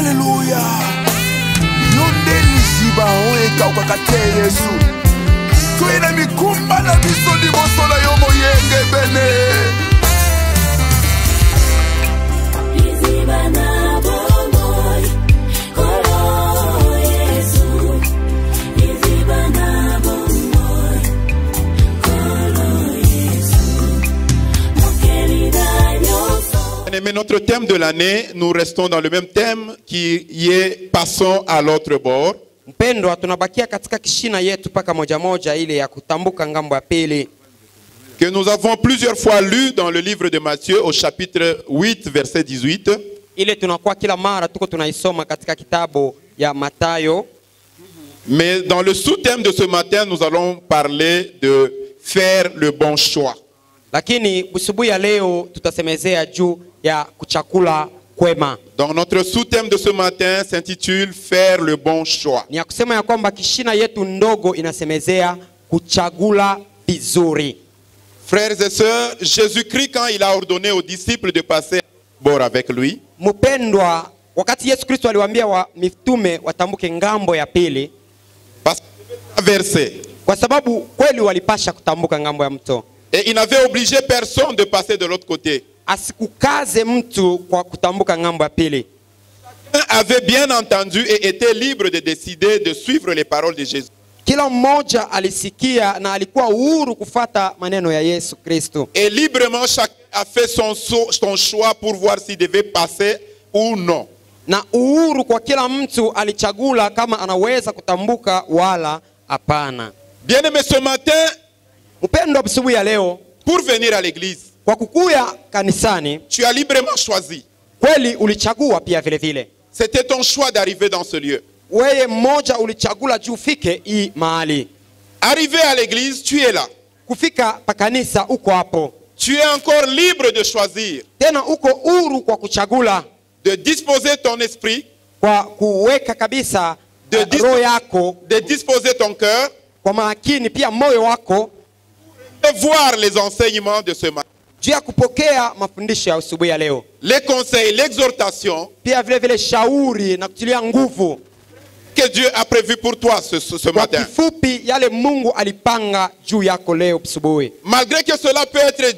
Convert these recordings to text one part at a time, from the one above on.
Alléluia. Yonde liziba oeka ukakate Yesu. Tuina mikumba na biso liboso na yo moyenge bene. Liziba na bomoi, kolo Yesu. Liziba na bomoi, kolo Yesu. Mokelida nyoso. Mais notre thème de l'année, nous restons dans le même thème qui est passons à l'autre bord. Mpendwa, tunabakia katika kishina yetu paka moja moja ile ya kutambuka ngambo ya pili. Que nous avons plusieurs fois lu dans le livre de Matthieu au chapitre 8 verset 18. Ile tunakuwa kila mara tuko tunaisoma katika kitabu ya Mathayo. Mais dans le sous-thème de ce matin, nous allons parler de faire le bon choix. Lakini busubuhi ya leo tutasemezea juu ya kuchakula kwema. Donc notre sous-thème de ce matin s'intitule faire le bon choix. Ni ya kusema ya kwamba kishina yetu ndogo inasemezea kuchagula vizuri. Frères et sœurs, Jésus-Christ, quand il a ordonné aux disciples de passer à bord avec lui, Mpendwa, wakati Yesu Kristo aliwaambia wa mitume watambuke ngambo ya pili, parce qu'il avait traversé, kwa sababu kweli walipasha kutambuka ngambo ya mto. et il n'avait obligé personne de passer de l'autre côté. Asikukaze mtu kwa kutambuka ngambo ya pili. Chacun avait bien entendu et était libre de décider de suivre les paroles de Jésus. Kila mmoja alisikia na alikuwa uhuru kufata maneno ya Yesu Kristo. Et librement, chacun a fait son choix pour voir s'il devait passer ou non. Na uhuru kwa kila mtu alichagula kama anaweza kutambuka wala hapana. Bien-aimé, ce matin, Mpendwa, asubuhi ya leo pour venir à l'église, kwa kukuya kanisani, tu as librement choisi. kweli ulichagua pia vile vile. C'était ton choix d'arriver dans ce lieu. Wewe mmoja ulichagula juu fike hii mahali. Arrivé à l'église, tu es là. Kufika pa kanisa uko hapo. Tu es encore libre de choisir, Tena uko huru kwa kuchagula, de disposer ton esprit, kwa kuweka kabisa roho yako, de disposer ton cœur, kwa makini pia moyo wako, de voir les enseignements de ce matin. juu ya kupokea mafundisho ya asubuhi ya leo. Les conseils, l'exhortation Pia vile vile shauri na kutilia nguvu. que Dieu a prévu pour toi ce Kwa matin. kifupi yale Mungu alipanga juu yako leo asubuhi. Malgré que cela peut être,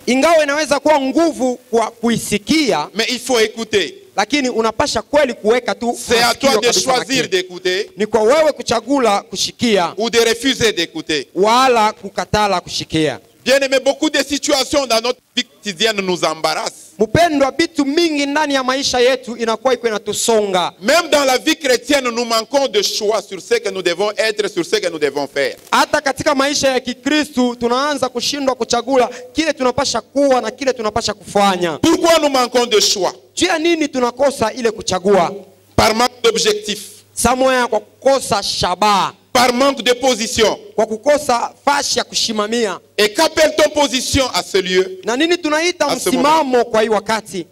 Ingawa inaweza kuwa nguvu kwa kuisikia, mais il faut écouter. lakini unapasha kweli kuweka tu. C'est à toi masikio de kabisa choisir makini. d'écouter Ni kwa wewe kuchagula kushikia ou de refuser d'écouter. wala kukatala kushikia. Bien aimé, beaucoup de situations dans notre vie quotidienne nous embarrassent. Mpendwa, vitu mingi ndani ya maisha yetu inakuwa iko inatusonga. Même dans la vie chrétienne, nous manquons de choix sur ce que nous devons être, sur ce que nous devons faire. Hata katika maisha ya Kikristo tunaanza kushindwa kuchagula kile tunapasha kuwa na kile tunapasha kufanya. Pourquoi nous manquons de choix? Juu ya nini tunakosa ile kuchagua? Par manque d'objectif, Samoya kwa kukosa shabaha, par manque de position. kwa kukosa fashi ya kushimamia. Et qu'appelle-t-on position à ce lieu? Na nini tunaita À ce msimamo kwa hii wakati?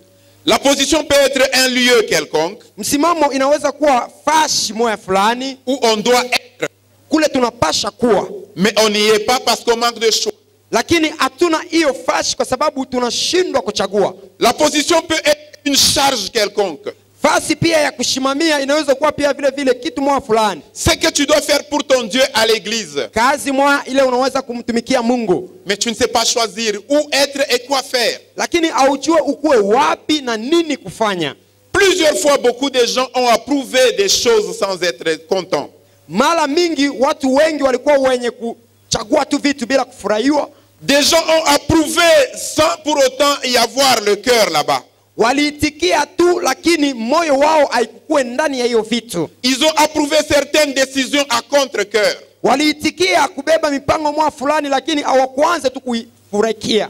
La position peut être un lieu quelconque Msimamo inaweza kuwa fashi moya fulani où on doit être, kule tunapasha kuwa, mais on n'y est pas parce qu'on manque de choix. lakini hatuna hiyo fashi kwa sababu tunashindwa kuchagua. La position peut être une charge quelconque. Fasi pia ya kushimamia inaweza kuwa pia vile vile kitu moja fulani. Ce que tu dois faire pour ton Dieu à l'église, Kazi moja ile unaweza kumtumikia Mungu, mais tu ne sais pas choisir où être et quoi faire. lakini haujue ukue wapi na nini kufanya. Plusieurs fois, beaucoup de gens ont approuvé des choses sans être contents. Mara mingi watu wengi walikuwa wenye kuchagua tu vitu bila kufurahiwa. Des gens ont approuvé sans pour autant y avoir le cœur là-bas. Waliitikia tu lakini moyo wao haikuwa ndani ya hiyo vitu. Ils ont approuvé certaines décisions à contre-cœur. Waliitikia kubeba mipango moja fulani lakini hawakuanza tu kuifurahikia.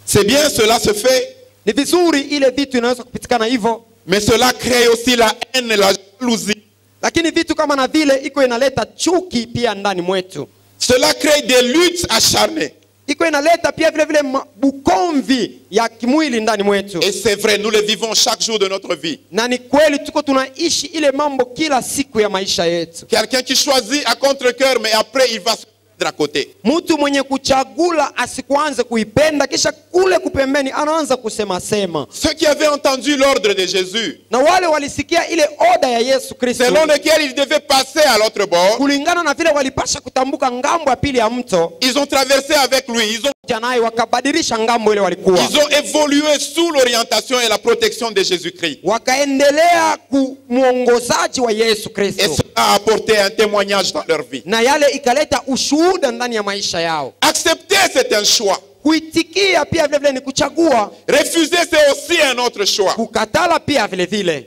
C'est bien, cela se fait, Ni vizuri ile vitu inaweza kupitikana hivyo, mais cela crée aussi la haine, la jalousie. lakini vitu kama na vile iko inaleta chuki pia ndani mwetu. Cela crée des luttes acharnées. Iko inaleta pia vile vile bukomvi ya kimwili ndani mwetu. Et c'est vrai, nous le vivons chaque jour de notre vie. Na ni kweli tuko tunaishi ile mambo kila siku ya maisha yetu. Quelqu'un qui choisit à contre-cœur, mais après il va se à côté. Mtu mwenye kuchagula asikuanze kuipenda kisha kule kupembeni anaanza kusema sema. Ceux qui avaient entendu l'ordre de Jésus, Na wale walisikia ile oda ya Yesu Kristo, selon lequel ils devaient passer à l'autre bord, kulingana na vile walipasha kutambuka ngambo ya pili ya mto, ils ont traversé avec lui. janai wakabadilisha ngambo ile walikuwa. Ils ont évolué sous l'orientation et la protection de Jésus-Christ. Wakaendelea kumuongozaji wa Yesu Et Kristo. cela a apporté un témoignage dans leur vie. Na yale ikaleta ushuhuda ndani ya maisha yao. Accepter, c'est un choix. Kuitikia pia vile vile ni kuchagua. Refuser, c'est aussi un autre choix. Kukatala pia vile vile.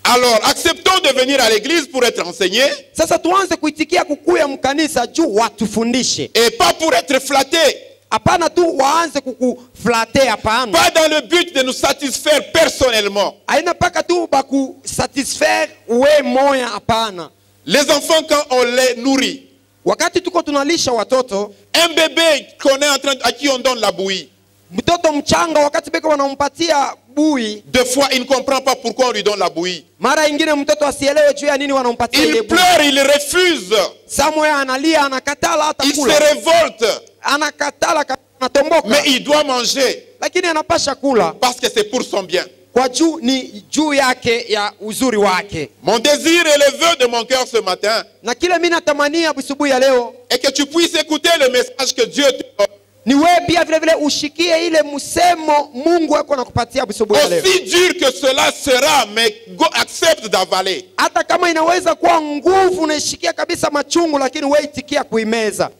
Alors, acceptons de venir à l'église pour être enseignés Sasa tuanze kuitikia kukuya mkanisa juu watufundishe. et pas pour être flattés. Hapana tu waanze kukuflate, hapana. Pas dans le but de nous satisfaire personnellement. Haina paka tu bakusatisfaire we moya, hapana. Les enfants, quand on les nourrit, Wakati tuko tunalisha watoto, un bébé qu'on est en train à qui on donne la bouillie, mtoto mchanga wakati beko wanampatia bui, deux fois il ne comprend pas pourquoi on lui donne la bouillie. mara ingine mtoto asielewe juu ya nini wanampatia ile Il bui. pleure, il refuse, Samuel analia, anakatala hata il se kula. révolte, Anakatala, anatomboka. mais il doit manger Lakini anapasha kula parce que c'est pour son bien. kwa juu ni juu yake ya uzuri wake. Mon désir et le vœu de mon cœur ce matin Na kile mimi natamania asubuhi ya leo est que tu puisses écouter le message que Dieu te donne. ni wewe pia vile vile ushikie ile msemo Mungu wako anakupatia asubuhi ya leo. Aussi dur que cela sera, mais accepte d'avaler. Hata kama inaweza kuwa nguvu unaishikia kabisa machungu, lakini wewe itikia kuimeza.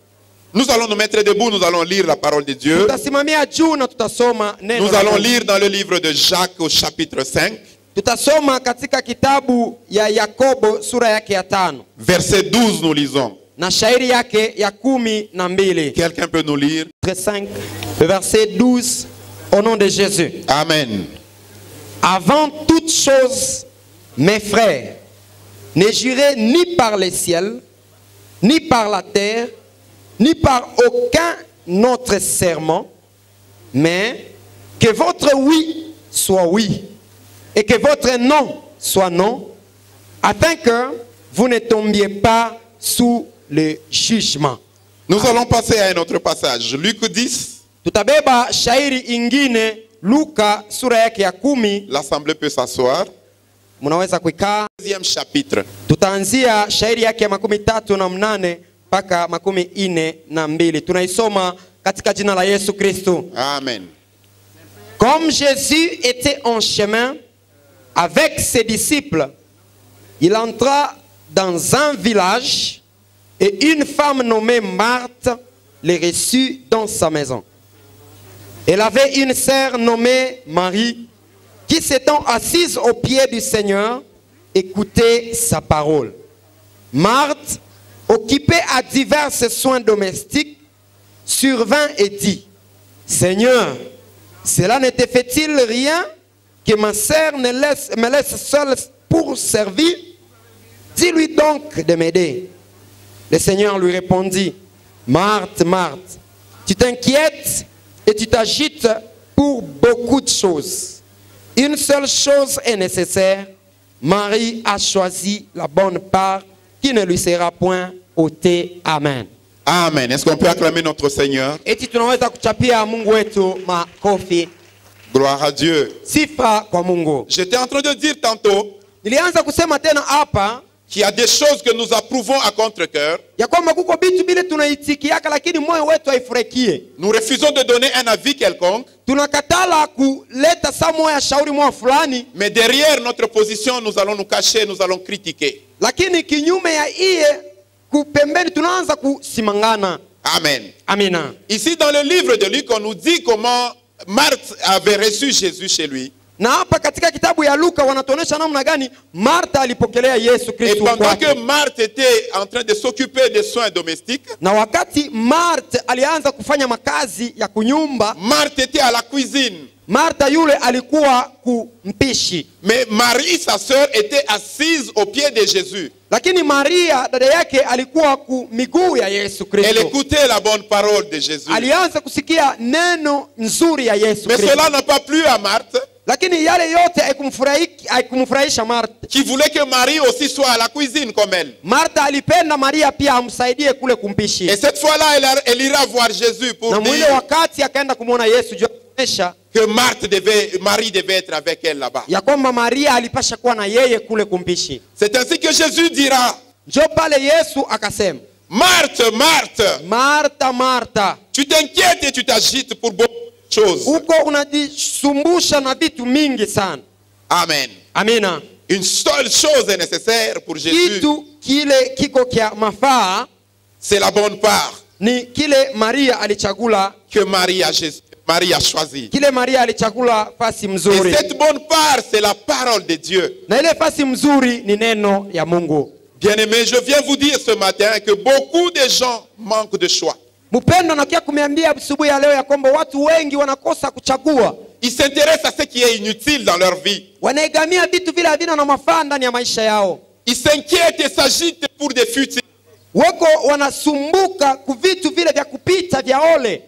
Nous allons nous mettre debout, nous allons lire la parole de Dieu. Tutasimamia juu na tutasoma neno. Nous la allons Mungu. lire dans le livre de Jacques au chapitre 5, Tutasoma katika kitabu ya Yakobo sura yake ya 5 verset 12 nous lisons. na shairi yake ya 12. Quelqu'un peut nous lire? 5, le verset 12, au nom de Jésus. Amen. Avant toute chose, mes frères, ne jurez ni par les ciels, ni par la terre, ni par aucun autre serment, mais que votre oui soit oui, et que votre non soit non, afin que vous ne tombiez pas sous le jugement. Nous allons passer à un autre passage. Luc 10, Tutabeba shairi ingine Luka sura yake ya 10. l'assemblée peut s'asseoir. Munaweza kuikaa. Deuxième chapitre. Tutaanzia shairi yake ya 38 mpaka 42. Tunaisoma katika jina la Yesu Kristo. Amen. Comme Jésus était en chemin avec ses disciples, il entra dans un village et une femme nommée Marthe les reçut dans sa maison. Elle avait une sœur nommée Marie qui s'étant assise aux pieds du Seigneur écoutait sa parole. Marthe, occupée à divers soins domestiques, survint et dit: Seigneur, cela ne te fait-il rien que ma sœur me laisse seule pour servir? Dis-lui donc de m'aider. Le Seigneur lui répondit: Marthe, Marthe, tu t'inquiètes et tu t'agites pour beaucoup de choses. Une seule chose est nécessaire. Marie a choisi la bonne part qui ne lui sera point ôtée. Amen. Amen. Est-ce qu'on peut acclamer notre Seigneur? Eti tunaweza kuchapia Mungu wetu makofi. Gloire à Dieu. Sifa kwa Mungu. J'étais en train de dire tantôt Nilianza kusema tena hapa qu'il y a des choses que nous approuvons à contre-cœur. ya kwamba kuko bitu bile tunaitikiaka lakini moyo wetu haifurahikie. Nous refusons de donner un avis quelconque, Tunakatala kuleta saa moya shauri moya fulani, mais derrière notre position, nous allons nous cacher, nous allons critiquer. lakini kinyume ya iye kupembeni tunaanza kusimangana. Amen. Amina. Ici, dans le livre de Luc, on nous dit comment Marthe avait reçu Jésus chez lui. Na hapa katika kitabu ya Luka wanatuonesha namna gani Martha alipokelea Yesu Et Kristo pendant kwake. que Marthe était en train de s'occuper des soins domestiques, Na wakati Martha alianza kufanya makazi ya kunyumba, Marthe était à la cuisine. Martha yule alikuwa kumpishi. Mais Marie, sa sœur, était assise aux pieds de Jésus. Lakini Maria dada yake alikuwa ku miguu ya Yesu Elle Kristo. écoutait la bonne parole de Jésus. Alianza kusikia neno nzuri ya Yesu Mais Kristo. cela n'a pas plu à Marthe. lakini yale yote haikumfurahisha Martha. qui voulait que Marie aussi soit à la cuisine comme elle. Martha alipenda Maria pia amsaidie kule kumpishi. Et cette fois-là, elle ira voir Jésus pour Na mwile dire wakati akaenda kumwona Yesu juu kuonyesha que Marie devait être avec elle là-bas. ya kwamba Maria alipasha kuwa na yeye kule kumpishi. C'est ainsi que Jésus dira, Njo pale Yesu akasema, Marthe, Marthe, Martha, Martha, tu t'inquiètes et tu t'agites pour beaucoup de choses. uko unajisumbusha na vitu mingi sana. Amen. Amina. Une seule chose est nécessaire pour Jésus, Kitu kile kiko kia mafaa c'est la bonne part ni kile Maria alichagula, que Marie a choisie. kile Maria alichagula fasi Et mzuri. cette bonne part, c'est la parole de Dieu. Na ile fasi mzuri ni neno ya Mungu. Bien-aimés, je viens vous dire ce matin que beaucoup de gens manquent de choix. Mpendo, nakia kumiambia asubuhi ya leo ya kwamba watu wengi wanakosa kuchagua. Ils s'intéressent à ce qui est inutile dans leur vie. Wanaigamia vitu vile havina na mafaa ndani ya maisha yao. Ils s'inquiètent et s'agitent pour des futurs. Wako wanasumbuka kuvitu vile vya kupita vya ole.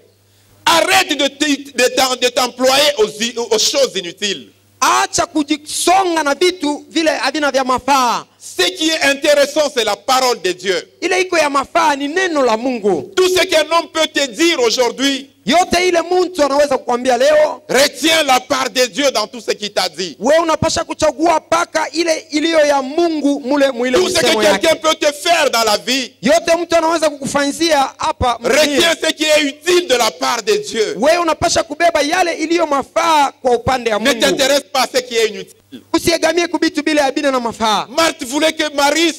Arrête de t'employer aux choses inutiles. Acha kujisonga na vitu vile havina vya mafaa. Ce qui est intéressant, c'est la parole de Dieu. Ile iko ya mafaa ni neno la Mungu. Tout ce qu'un homme peut te dire aujourd'hui, Yote ile mtu anaweza kukwambia leo, retiens la part de Dieu dans tout ce qu'il t'a dit. wewe unapasha kuchagua paka ile iliyo ya Mungu mule mwile Tout ce que msemo yake. quelqu'un peut te faire dans la vie, Yote mtu anaweza kukufanyia hapa mjini. retiens ce qui est utile de la part de Dieu. Wewe unapasha kubeba yale iliyo mafaa kwa upande ya Ne Mungu. t'intéresse pas à ce qui est inutile. Usiegamie kubitu bila abina na mafaa. Marthe voulait que Marie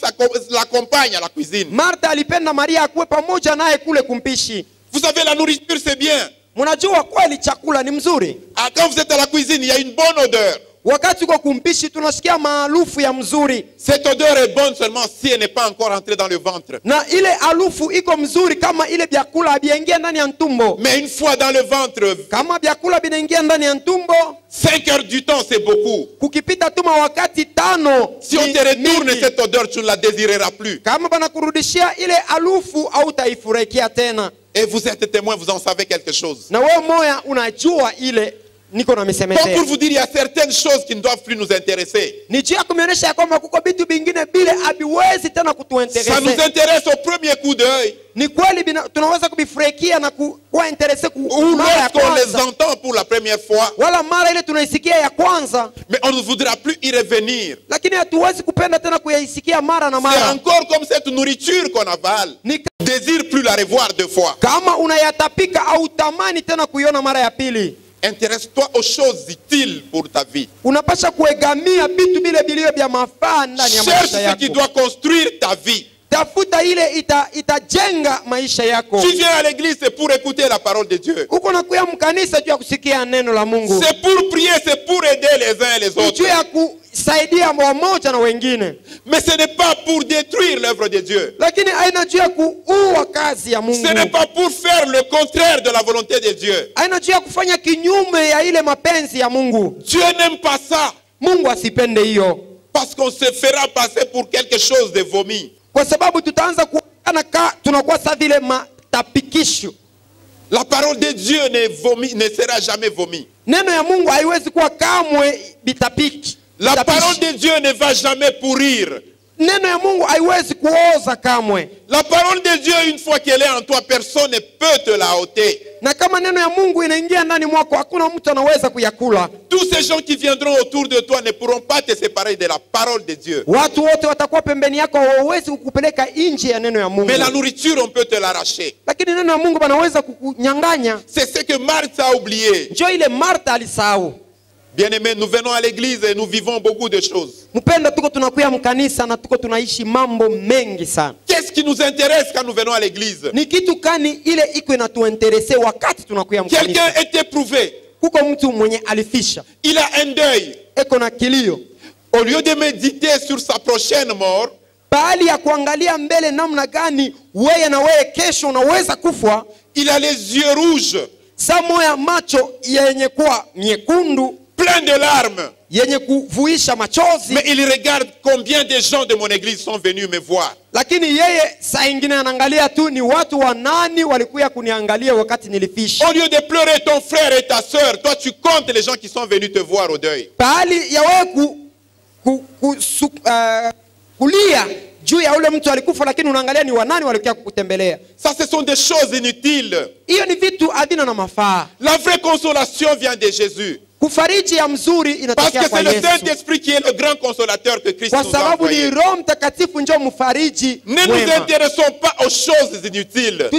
l'accompagne à la cuisine. Martha alipenda Maria akuwe pamoja naye kule kumpishi. Vous savez, la nourriture, c'est bien. Mnajua kweli chakula ni mzuri. Quand vous êtes à la cuisine, il y a une bonne odeur. Wakati kwa kumpishi tunasikia maarufu ya mzuri. Cette odeur est bonne seulement si elle n'est pas encore entrée dans le ventre. Na ile harufu iko mzuri kama ile vyakula habiingia ndani ya ntumbo. Mais une fois dans le ventre, Kama vyakula binaingia ndani ya ntumbo, 5 heures du temps, c'est beaucoup. kukipita tuma wakati 5 Si on te retourne cette odeur, tu ne la désireras plus. kama banakurudishia ile harufu au taifurahikia tena. Et vous êtes témoin, vous en savez quelque chose. Na wewe moya unajua ile niko na Donc misemete. pour vous dire, il y a certaines choses qui ne doivent plus nous intéresser. Ni juu ya kumionyesha ya kwamba kuko vitu vingine bile habiwezi tena Ça nous kutuinterese. intéresse au premier coup d'œil Ni kweli tunaweza kubifurahikia na kuwa interese ou mara ya lorsqu'on les kwanza. entend pour la première fois. Wala mara ile tunaisikia ya kwanza, Mais on ne voudra plus y revenir. lakini hatuwezi kupenda tena kuyaisikia mara na C'est mara. encore comme cette nourriture qu'on avale. Ni On ne désire plus la revoir 2 fois. kama unayatapika au tamani tena kuiona mara ya pili. Intéresse-toi aux choses utiles pour ta vie. Unapasha kuegamia vitu vile vilivyo vya mafaa ndani ya Cherche maisha ce qui yako. doit construire ta vie. Tafuta ile itajenga maisha yako. Tu viens à l'église, c'est pour écouter la parole de Dieu. Uko nakuya mkanisa juu ya kusikia neno la Mungu. C'est pour prier, c'est pour aider les uns et les Juu autres. ya kusaidia wamoja na wengine. Mais ce n'est pas pour détruire l'œuvre de Dieu. Lakini haina juu ya kuua kazi ya Mungu. Ce n'est pas pour faire le contraire de la volonté de Dieu. Haina juu ya kufanya kinyume ya ile mapenzi ya Mungu. Dieu n'aime pas ça. Mungu asipende hiyo. Parce qu'on se fera passer pour quelque chose de vomi. Kwa sababu tutaanza kuonekana tunakuwa sa vile matapikisho. La parole de Dieu ne sera jamais vomi. Neno ya Mungu haiwezi kuwa kamwe bitapiki. La Bitapishi. parole de Dieu ne va jamais pourrir. Neno ya Mungu haiwezi kuoza kamwe. La parole de Dieu, une fois qu'elle est en toi, personne ne peut te la ôter. Na kama neno ya Mungu inaingia ndani mwako, hakuna mtu anaweza kuyakula. Tous ces gens qui viendront autour de toi ne pourront pas te séparer de la parole de Dieu. Watu wote watakuwa pembeni yako, hawawezi kukupeleka nje ya neno ya Mungu. Mais la nourriture, on peut te l'arracher. Lakini neno ya Mungu banaweza kukunyang'anya. C'est ce que Marthe a oublié. Njoo ile Martha alisahau. Bien-aimés, nous venons à l'église et nous vivons beaucoup de choses. Mpenda, tuko tunakuya mkanisa na tuko tunaishi mambo mengi sana. Qu'est-ce qui nous intéresse quand nous venons à l'église? Ni kitu kani ile iko inatuinterese wakati tunakuya mkanisa? Quelqu'un est éprouvé. Kuko mtu mwenye alifisha. Il a un deuil. Eko na kilio. Au lieu de méditer sur sa prochaine mort, Bali ya kuangalia mbele namna gani wewe na wewe kesho unaweza kufa, il a les yeux rouges, saa moya macho yenye kuwa nyekundu, plein de larmes. yenye kuvuisha machozi, Mais il regarde combien de gens de mon église sont venus me voir. lakini yeye saa ingine anaangalia tu ni watu wanani walikuya kuniangalia wakati nilifisha. Au lieu de pleurer ton frère et ta soeur, toi tu comptes les gens qui sont venus te voir au deuil. Pahali ya wewe kulia juu ya ule mtu alikufa, lakini unaangalia ni wanani walikuja kukutembelea. Ça, ce sont des choses inutiles. Hiyo ni vitu havina na mafaa. La vraie consolation vient de Jésus. Kufariji ya mzuri Parce inatokea que kwa c'est le Yesu, Saint-Esprit qui est le grand consolateur que Christ kwa nous a sababu ni envoyé. Roho Mtakatifu ndio mfariji Ne nous mwema. intéressons pas aux choses inutiles.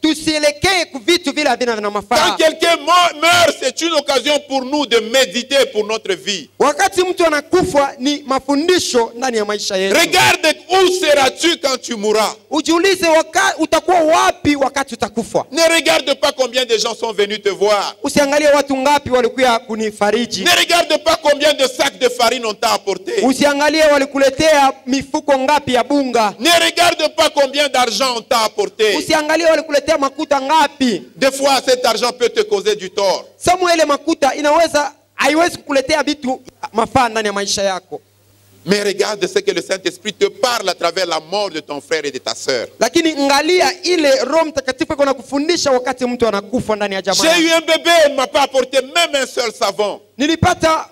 Tusielekee ku vitu vile havina na Quand mafaa. quelqu'un meurt, c'est une occasion pour nous de méditer pour notre vie. Wakati mtu anakufa ni mafundisho ndani ya maisha yetu. Regarde où seras-tu quand tu mourras. Ujiulize utakuwa wapi wakati utakufa. Ne regarde pas combien de gens sont venus te voir. Usiangalie watu ngapi walikuja kunifariji. Ne regarde pas combien de sacs de farine on t'a apporté. Usiangalie walikuletea mifuko ngapi ya bunga. Ne regarde pas combien d'argent on t'a apporté. Usiangalie walikuletea makuta ngapi. Des fois, cet argent peut te causer du tort. Samuel makuta haiwezi kukuletea vitu mafaa ndani ya maisha yako. Mais regarde ce que le Saint-Esprit te parle à travers la mort de ton frère et de ta sœur. Lakini ngalia ile Roho Mtakatifu kuna kufundisha wakati mtu anakufa ndani ya jamaa. J'ai eu un bébé, il ne m'a pas apporté même un seul savon.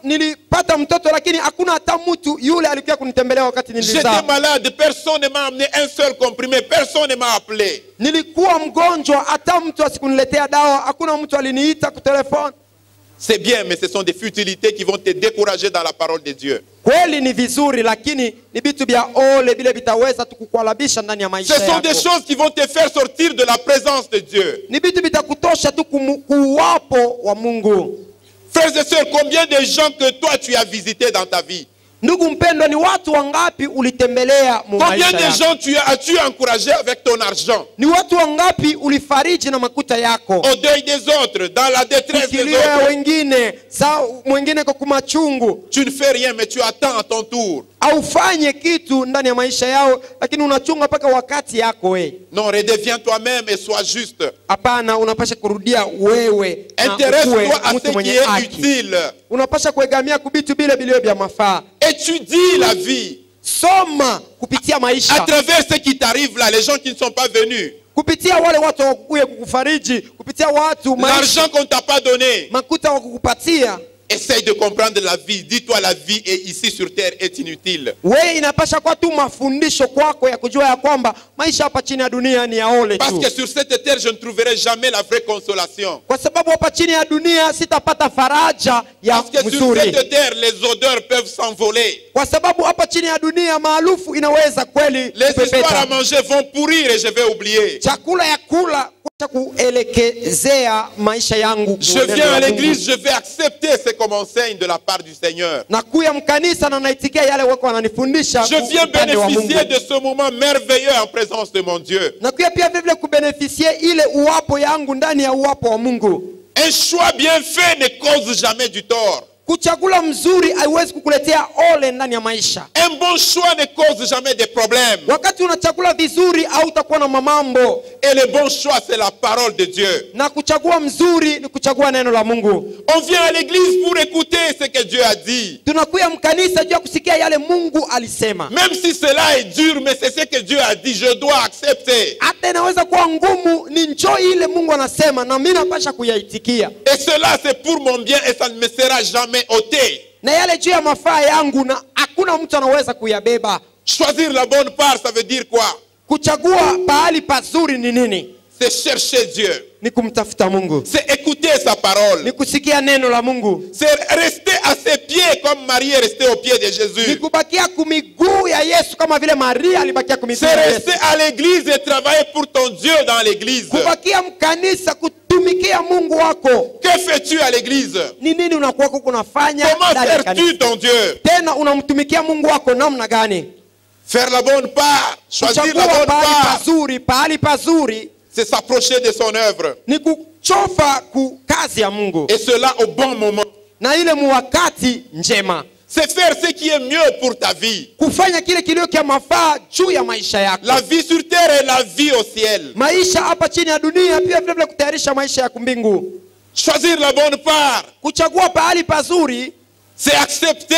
Nilipata mtoto lakini hakuna hata mtu yule alikuwa kunitembelea wakati J'étais nilizaa. malade, personne ne m'a amené un seul comprimé, personne ne m'a appelé. Nilikuwa mgonjwa, hata mtu asikuniletea dawa, hakuna mtu aliniita kwa telefoni. C'est bien, mais ce sont des futilités qui vont te décourager dans la parole de Dieu. Kweli ni vizuri, lakini ni vitu vya ole vile vitaweza tukukwalabisha ndani ya maisha Ce sont yako. des choses qui vont te faire sortir de la présence de Dieu. Ni vitu vitakutosha tu kuwapo wa Mungu. Frères et sœurs, combien de gens que toi tu as visités dans ta vie? Ndugu mpendwa, ni watu wangapi ulitembelea mu Combien maisha de yako? gens as-tu encouragé avec ton argent? Ni watu wangapi ulifariji na makuta yako? Au deuil des autres, dans la détresse des Kukilia autres. wengine, saa mwingine kwa kumachungu. Tu ne fais rien, mais tu attends à ton tour. Aufanye kitu ndani ya maisha yao, lakini unachunga mpaka wakati yako we. Non, redeviens toi-même et sois juste. Hapana, unapasha kurudia wewe na Intéresse-toi ukuwe à mtu ce mwenye qui est haki. utile. Unapasha kuegamia kubitu bile bilio vya mafaa. Étudie la vie. Soma kupitia À maisha. travers ce qui t'arrive là, les gens qui ne sont pas venus. Kupitia wale watu wakuye kukufariji, kupitia watu L'argent qu'on t'a pas donné. makuta wakukupatia. Essaye de comprendre la vie. Dis-toi, la vie est ici sur terre est inutile. Wewe inapasha kwa tu mafundisho kwako ya kujua ya kwamba maisha hapa chini ya dunia ni ya ole Parce tu. que sur cette terre, je ne trouverai jamais la vraie consolation. Kwa sababu hapa chini ya dunia sitapata faraja ya Parce que sur mzuri. cette terre, les odeurs peuvent s'envoler. Kwa sababu hapa chini ya dunia maarufu inaweza kweli Les histoires à kupepeta. manger vont pourrir et je vais oublier. Chakula ya kula kuacha kuelekezea maisha yangu. Je kuneno viens la à Mungu. l'église, je vais accepter ce qu'on m'enseigne de la part du Seigneur. Nakuya mkanisa na naitikia yale wako wananifundisha. Je viens upande wa Mungu. bénéficier de ce moment merveilleux en présence de mon Dieu. Nakuya pia vile kubenefisie ile uwapo yangu ndani ya uwapo wa Mungu. Un choix bien fait ne cause jamais du tort. Kuchagula mzuri haiwezi kukuletea ole ndani ya maisha. Un bon choix ne cause jamais de problèmes. Wakati unachagula vizuri au utakuwa na mamambo. Et le bon choix, c'est la parole de Dieu. Na kuchagua mzuri ni kuchagua neno la Mungu. On vient à l'église pour écouter ce que Dieu a dit. Tunakuya mkanisa juu ya kusikia yale Mungu alisema. Même si cela est dur, mais c'est ce que Dieu a dit, je dois accepter. Hata inaweza kuwa ngumu, ni njoo ile Mungu anasema na mimi napasha kuyaitikia. Et cela, c'est pour mon bien et ça ne me sera jamais ôté. Na yale juu ya mafaa yangu na hakuna mtu anaweza kuyabeba. Choisir la bonne part, ça veut dire quoi? Kuchagua pahali pazuri ni nini? C'est chercher Dieu. Ni kumtafuta Mungu. C'est écouter sa parole. Ni kusikia neno la Mungu. C'est rester à ses pieds comme Marie est restée aux pieds de Ni Jésus. kubakia kumiguu ya Yesu kama vile Maria alibakia kumiguu C'est ya Yesu. rester à l'église et travailler pour ton Dieu dans l'église. Kubakia mkanisa kutumikia Mungu wako. Que fais-tu à l'église? Ni nini unakuwa kunafanya Comment ndani ya kanisa? sers-tu ton Dieu? Tena unamtumikia Mungu wako namna gani? Faire la bonne part, choisir la Kuchagua bonne pahali part, pazuri c'est s'approcher de son œuvre. ni kuchofa ku kazi ya Mungu. Et cela au bon moment. Na ile muwakati njema. C'est faire ce qui est mieux pour ta vie. Kufanya kile kilio kia mafaa juu ya maisha yako. La vie sur terre et la vie au ciel. Maisha hapa chini ya dunia pia vile vile kutayarisha maisha ya kumbingu. Choisir la bonne part, Kuchagua pahali pazuri C'est accepter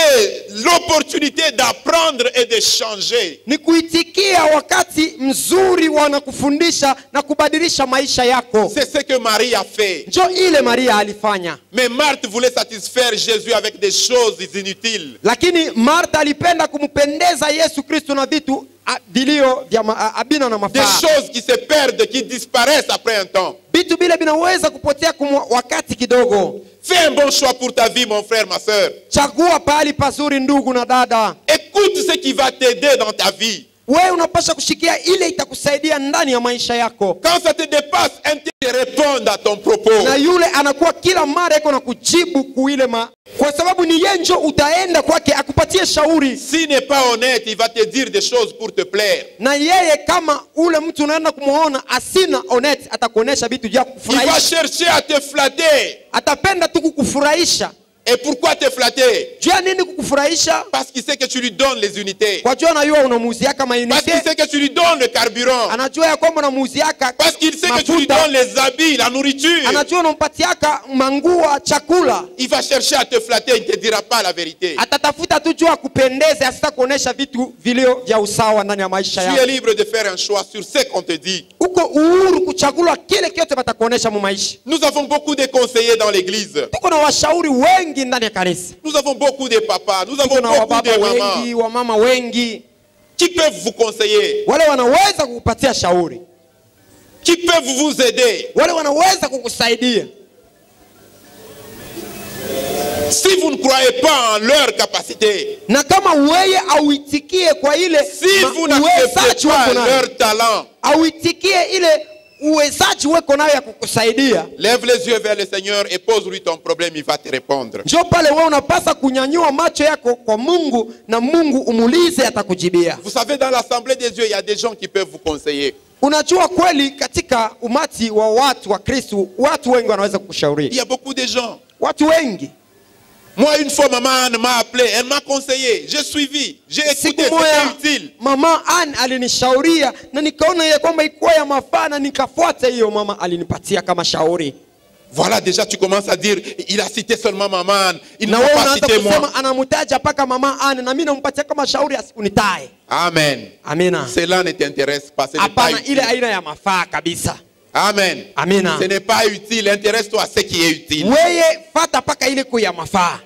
l'opportunité d'apprendre et de changer. Ni kuitikia wakati mzuri wanakufundisha na kubadilisha maisha yako. C'est ce que Marie a fait. Njo ile Maria alifanya. Mais Marthe voulait satisfaire Jésus avec des choses inutiles. Lakini Martha alipenda kumpendeza Yesu Kristo na vitu vilio vya abina na Des mafaa. choses qui se perdent, qui disparaissent après un temps. Vitu vile vinaweza kupotea kwa wakati kidogo. Fais un bon choix pour ta vie, mon frère, ma soeur. Chagua pahali pazuri ndugu na dada. Écoute ce qui va t'aider dans ta vie. Wewe unapaswa kushikia ile itakusaidia ndani ya maisha yako. Quand ça te dépasse, un te répond à ton propos. Na yule anakuwa kila mara yako na kujibu kuile kwa sababu ni yeye ndio utaenda kwake akupatie shauri. S'il n'est pas honnête, il va te dire des choses pour te plaire. Na yeye kama ule mtu unaenda kumuona asina honnête atakuonesha vitu vya Il va kufurahisha. chercher à te flatter. Atapenda tu kukufurahisha. Et pourquoi te flatter? Jua nini kukufurahisha? Parce qu'il sait que tu lui donnes les unités. Kwa jua anajua unamuuzia kama Parce qu'il unité. sait que tu lui donnes le carburant. Anajua ya kwamba unamuuziaka Parce qu'il sait que tu lui mafuta. donnes les habits, la nourriture. Anajua unampatiaka mangua, chakula. Il va chercher à te flatter, il ne te dira pas la vérité. Atatafuta tu jua kupendeza, asita kuonesha vitu vilio vya usawa ndani ya maisha Tu es yako. libre de faire un choix sur ce qu'on te dit. Uko uhuru kuchagua kile kiote batakuonesha mu maisha. Nous avons beaucoup de conseillers dans l'église. Tuko na washauri wengi ndani ya kanisa. Nous avons beaucoup de papas, nous avons Tuko na beaucoup wababa de wengi, mamans wamama wengi. qui peuvent vous conseiller, Wale wanaweza kukupatia shauri. qui peuvent vous aider. Wale wanaweza kukusaidia. Si vous ne croyez pas en leur capacité, Na kama wewe auitikie kwa ile si vous n'acceptez uwezaji pas wako nayo, leur talent, auitikie ile uwezaji wako nayo ya kukusaidia, lève les yeux vers le Seigneur et pose-lui ton problème, il va te répondre. njoo pale wewe unapasa kunyanyua macho yako kwa Mungu na Mungu umulize atakujibia. Vous savez, dans l'assemblée des dieux, il y a des gens qui peuvent vous conseiller. Unajua kweli katika umati wa watu wa Kristo, watu wengi wanaweza Il kukushauri. y a beaucoup de gens. Watu wengi. Moi, une fois, maman Anne m'a appelé, elle m'a conseillé, j'ai suivi, j'ai écouté, Siku moja c'était utile. mama Anne alinishauria na nikaona ya kwamba ikuwa ya mafaa na nikafuata hiyo mama alinipatia kama shauri. Voilà, déjà tu commences à dire, il a cité seulement maman Anne, il Na n'a wewe pas unaanza cité moi. kusema anamtaja paka mama Anne na mimi nampatia kama shauri asikunitae. Amen. Amina. Cela ne t'intéresse pas, ce n'est pas Hapana, ile utile. aina ya mafaa kabisa. Amen. Amina. Ce n'est pas utile, intéresse-toi à ce qui est utile. Wewe fata paka ile kuya mafaa.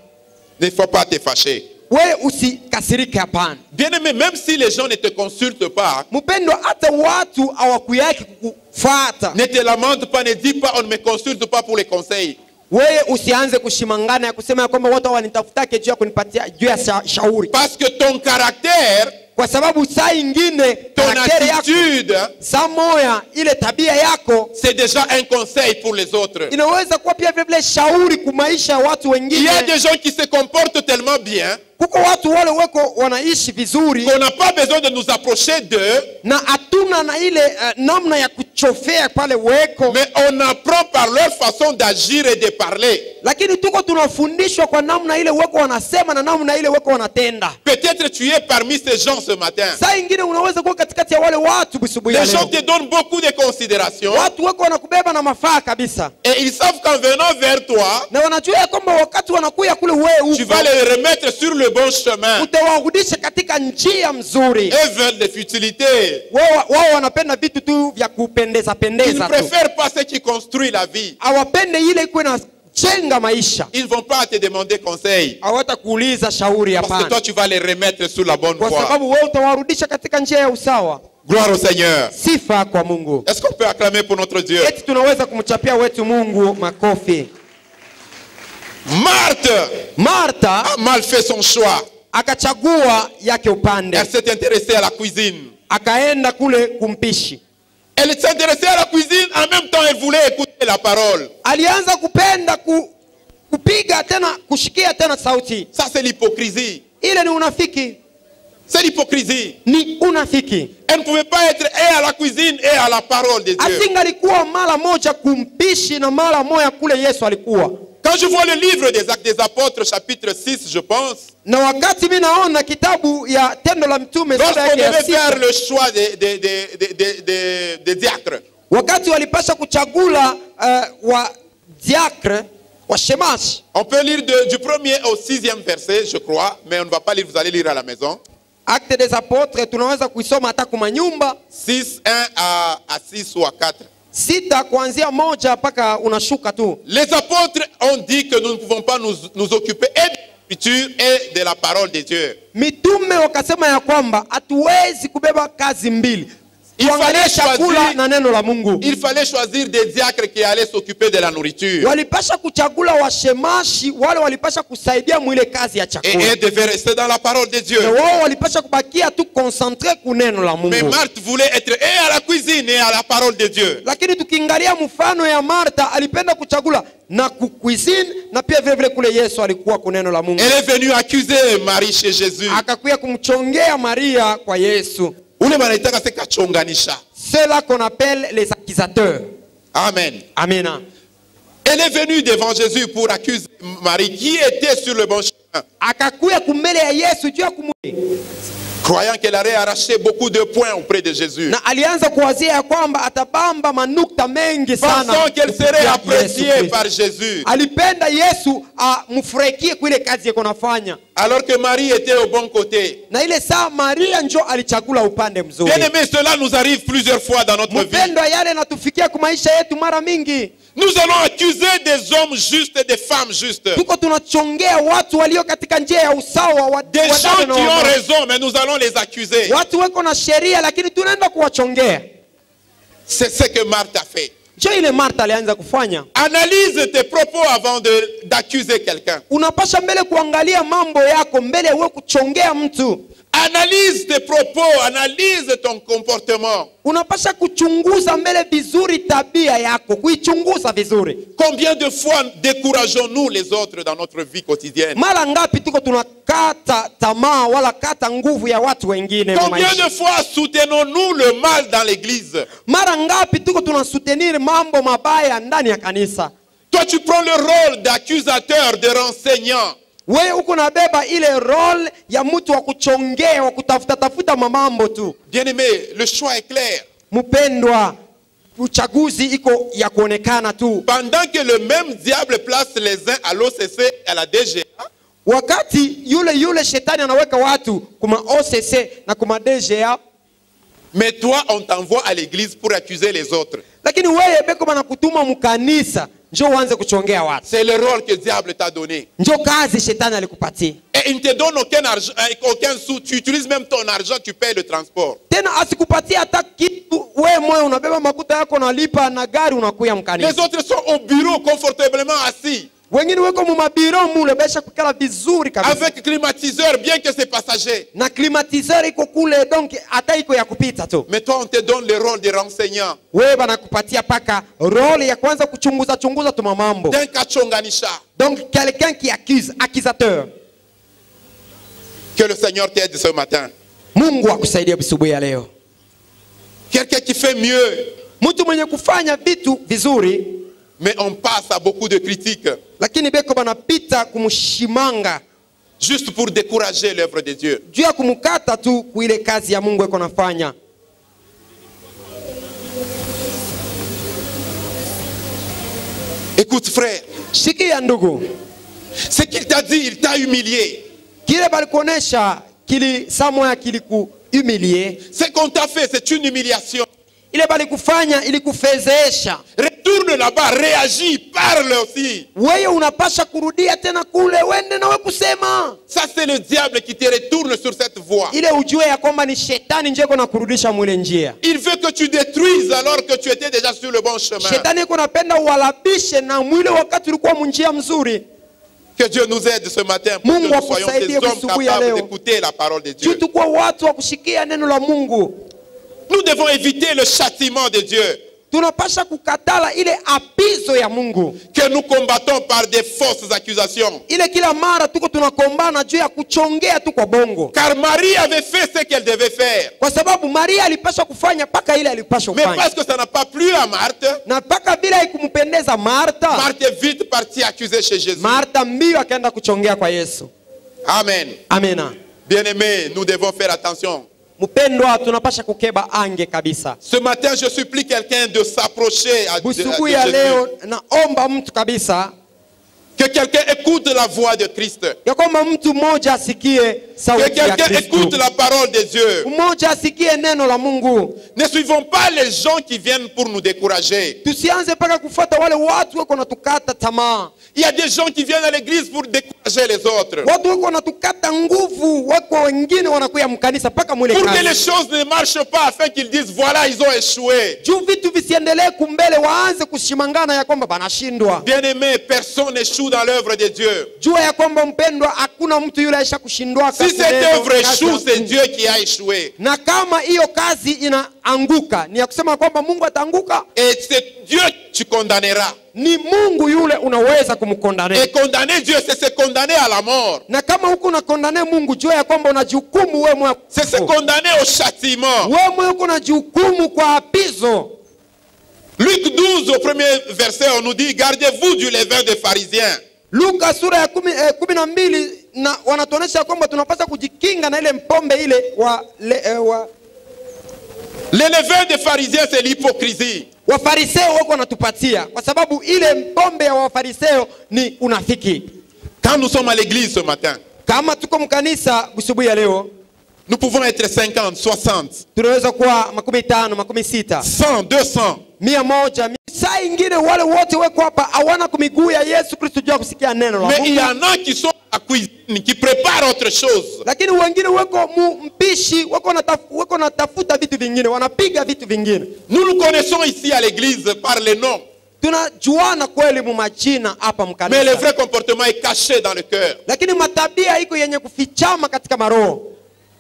Ne faut pas te fâcher. Wewe usikasirike, hapana. Bien-aimé, même si les gens ne te consultent pas, Mpendo, hata watu hawakuyaki kukufuata, ne te lamente pas, ne dis pas, on ne me consulte pas pour les conseils. wewe usianze kushimangana ya kusema ya kwamba watu wanitafutake juu ya kunipatia juu ya shauri, Parce que ton caractère, kwa sababu saa ingine ton karakteri yako, attitude, saa moya ile tabia yako c'est déjà un conseil pour les autres. inaweza kuwa pia vile vile shauri kumaisha ya watu Il y wengine. a des gens qui se comportent tellement bien Kuko watu wale weko wanaishi vizuri qu'on n'a pas besoin de nous approcher d'eux, na hatuna na ile namna ya kuchofea pale weko, mais on apprend par leur façon d'agir et de parler. lakini tuko tunafundishwa kwa namna ile weko wanasema na namna ile weko wanatenda. Peut-être tu es parmi ces gens ce matin. Saa ingine unaweza kuwa katikati ya wale watu busubuhi ya Les gens leo. te donnent beaucoup de considération Watu weko wanakubeba na mafaa kabisa, et ils savent qu'en venant vers toi, na wanajua ya kwamba wakati wanakuya kule wewe tu huko vas les remettre sur le bon chemin. utawarudisha katika njia mzuri. Eux veulent des futilités. Wao wanapenda vitu tu vya kupendeza Ils ne pendeza tu, préfèrent pas ce qui construit la vie. hawapende ile ikuwe na chenga maisha. Ils ne vont pas te demander conseil. Hawatakuuliza shauri, Parce que hapana, toi, tu vas les remettre sur la bonne kwa voie. sababu wewe utawarudisha katika njia ya usawa. Gloire au Seigneur. Sifa kwa Mungu. Est-ce qu'on peut acclamer pour notre Dieu? Eti tunaweza kumchapia wetu Mungu makofi. Marthe Martha a mal fait son choix. akachagua yake upande, Elle s'est intéressée à la cuisine. akaenda kule kumpishi. Elle s'intéressait à la cuisine, en même temps elle voulait écouter la parole. Alianza kupenda kupiga tena kushikia tena sauti. Ça c'est l'hypocrisie. Ile ni unafiki, C'est l'hypocrisie. ni unafiki. Elle ne pouvait pas être et à la cuisine et à la parole de Dieu. Asingalikuwa mara moja kumpishi na mara moja kule Yesu alikuwa. Quand je vois le livre des Actes des Apôtres, chapitre 6, je pense, Na wakati mimi naona kitabu ya Tendo la Mtume sura lorsqu'on yake ya devait faire sita, le choix des diacres, wakati walipasha kuchagula wa diakre, washemashi. On peut lire du 1er au 6e verset, je crois, mais on ne va pas lire, vous allez lire à la maison. Acte des Apôtres tunaweza kuisoma hata kwa manyumba. 6, 1 à 6 ou à 4. Sita kuanzia moja mpaka unashuka tu. Les apôtres ont dit que nous ne pouvons pas nous occuper et de l'écriture et de la parole de Dieu. Mitume wakasema ya kwamba hatuwezi kubeba kazi mbili. Tuangalie chakula na neno la Mungu. Il fallait choisir des diacres qui allaient s'occuper de la nourriture. Walipasha kuchagula washemashi wale walipasha kusaidia mwile kazi ya Et chakula. elles devaient rester dans la parole de Dieu. Na wao walipasha kubakia tu concentré ku neno la Mais Mungu. Marthe voulait être et à la cuisine et à la parole de Dieu. Lakini tukiangalia mfano ya Martha alipenda kuchagula na kucuisine na pia vile vile kule Yesu alikuwa ku neno la Mungu. Elle est venue accuser Marie chez Jésus. Akakuya kumchongea Maria kwa Yesu. Ule banaitaka se kachonganisha. Ceux-là qu'on appelle les accusateurs. Amen. Amina. Elle est venue devant Jésus pour accuser Marie qui était sur le bon chemin, Akakuya kumbele ya Yesu juu ya croyant qu'elle allait arracher beaucoup de points auprès de Jésus. na alianza kuwazia ya kwamba atabamba manukta mengi sana. Pensant qu'elle serait ya appréciée Yesu Kristo. par Jésus. Alipenda Yesu amfurahikie kwa ile kazi yake anafanya. Alors que Marie était au bon côté. Na ile saa Maria njo alichagula upande mzuri. Bien aimé, cela nous arrive plusieurs fois dans notre vie. Mpendwa, yale natufikia kwa maisha yetu mara mingi. Nous allons accuser des hommes justes et des femmes justes. Tuko tunachongea watu walio katika njia ya usawa wa Des gens wadada qui na ont wamama. raison, mais nous allons les accuser. Watu weko na sheria lakini tunaenda kuwachongea. C'est ce que Marthe a fait. Njo ile Martha alianza kufanya. Analyse tes propos avant d'accuser quelqu'un. Unapasha mbele kuangalia mambo yako mbele wewe kuchongea mtu. Analyse tes propos, analyse ton comportement. Unapasha kuchunguza mbele vizuri tabia yako, kuichunguza vizuri. Combien de fois décourageons-nous les autres dans notre vie quotidienne? Mara ngapi tuko tunakata tamaa wala kata nguvu ya watu wengine Combien maisha? de fois soutenons-nous le mal dans l'église? Mara ngapi tuko tunasutenir mambo mabaya ndani ya kanisa? Toi, tu prends le rôle d'accusateur, de renseignant. Wewe uko nabeba ile role ya mtu wa kuchongea, wa kutafuta mamambo tu. Bien-aimé, le choix est clair. Mpendwa, uchaguzi iko ya kuonekana tu. Pendant que le même diable place les uns à l'OCC et à la DGA, Wakati yule shetani anaweka watu kuma OCC na kuma DGA, mais toi, on t'envoie à l'église pour accuser les autres. lakini wewe beko banakutuma mkanisa njoo uanze kuchongea watu. C'est le rôle que le diable t'a donné. Njoo kazi shetani alikupatia. Et il ne te donne aucun argent, aucun sou. Tu utilises même ton argent, tu payes le transport. Tena asikupatia hata kitu, wewe moyo unabeba makuta yako unalipa na gari unakuya Les mkanisa. autres sont au bureau confortablement assis, Wengine weko mu mabiro mule besha kukala vizuri kabisa. avec climatiseur, bien que c'est passager. Na climatiseur iko kule donc hata iko ya kupita tu. Mais toi, on te donne le rôle de renseignant, Wewe banakupatia paka role ya kwanza kuchunguza tu mamambo. d'un kachonganisha. Donc quelqu'un qui accuse, accusateur. Que le Seigneur t'aide ce matin. Mungu akusaidie asubuhi ya leo. Quelqu'un qui fait mieux, Mtu mwenye kufanya vitu vizuri mais on passe à beaucoup de critiques, lakini beko banapita kumshimanga juste pour décourager l'œuvre de Dieu. juu ya kumkata tu kuile kazi ya Mungu eko nafanya. Écoute frère, Shikia ndugu, ce qu'il t'a dit, il t'a humilié. kile balikuonesha kili samoya kilikuhumilie, Ce qu'on t'a fait, c'est une humiliation. ile balikufanya ilikufezesha. Retourne là-bas, réagis, parle aussi. Wewe unapasha kurudia tena kule, wende na wewe kusema. Ça, c'est le diable qui te retourne sur cette voie. Ile ujue ya kwamba ni shetani njeko na kurudisha mwile njia. Il veut que tu détruises alors que tu étais déjà sur le bon chemin. Shetani iko napenda uwalabishe na mwile wakati ulikuwa munjia mzuri. Que Dieu nous aide ce matin pour que Mungu nous soyons akusaidie des hommes asubuhi ya capables leo. d'écouter la parole de Juu Dieu. tukuwa watu wa kushikia neno la Mungu. Nous devons éviter le châtiment de Dieu Tunapasha kukatala ile apizo ya Mungu. que nous combattons par des fausses accusations. Ile kila mara tuko tunakombana juu ya kuchongea tu kwa bongo. Car Marie avait fait ce qu'elle devait faire. Kwa sababu Maria alipaswa kufanya paka ile alipaswa Mais kufanya. parce que ça n'a pas plu à Marthe, Na paka bila ikumpendeza Martha. Marthe est vite partie accuser chez Jésus. Martha mbio akaenda kuchongea kwa Yesu. Amen. Amena. Bien-aimés, nous devons faire attention. Mpendwa, tunapasha kukeba ange kabisa. Ce matin, je supplie quelqu'un de s'approcher de Busubuhi ya Jésus. leo naomba mtu kabisa Que quelqu'un écoute la voix de Christ. ya kwamba mtu mmoja asikie Que sauti ya quelqu'un écoute Kristo, la parole de Dieu. mmoja asikie neno la Mungu. Ne suivons pas les gens qui viennent pour nous décourager. Tusianze mpaka kufuata wale watu wako natukata tamaa, Il y a des gens qui viennent à l'église pour décourager les autres. watu wako natukata nguvu, wako wengine wanakuya mkanisa mpaka mwile Pour que les kazi choses ne marchent pas, afin qu'ils disent voilà, ils ont échoué. juu vitu visiendelee kumbele, waanze kushimangana ya kwamba banashindwa. Bien-aimé, personne n'échoue dans l'œuvre de Dieu. Jua ya kwamba mpendwa, hakuna mtu yule aisha kushindwa. Si cette œuvre échoue, c'est Dieu qui a échoué. Na kama hiyo kazi inaanguka, ni ya kusema kwamba Mungu ataanguka, Et c'est Dieu que tu condamneras. ni Mungu yule unaweza Et kumkondane. condamner Dieu, c'est se condamner à la mort. Na kama huko unakondane Mungu, jua ya kwamba unajihukumu wewe mwenyewe. C'est se condamner au châtiment. Wewe mwenyewe uko unajihukumu kwa apizo. Luc 12, au premier verset, on nous dit, gardez-vous du levain des pharisiens. Luka sura ya 12 na wanatuonesha kwamba tunapaswa kujikinga na ile mpombe ile Le levain des pharisiens, c'est l'hypocrisie. Wafariseo wako wanatupatia, kwa sababu ile mpombe ya Wafariseo ni unafiki. Quand nous sommes à l'église ce matin, Kama tuko mkanisa busubuhi ya leo, nous pouvons être 50, 60, tunaweza kuwa 50, 60, 100, 200. 100. Saa ingine wale wote weko hapa hawana kumiguu ya Yesu Kristo juu ya kusikia neno la Mais il y Mungu. en a qui sont à la cuisine, qui préparent autre chose. Lakini wengine weko mpishi, weko natafuta vitu vingine, wanapiga vitu vingine. Nous nous connaissons ici à l'église par les noms. Tunajuana kweli mu majina hapa Mais le mkanisa, vrai comportement est caché dans le cœur. lakini matabia iko yenye kufichama katika maroho.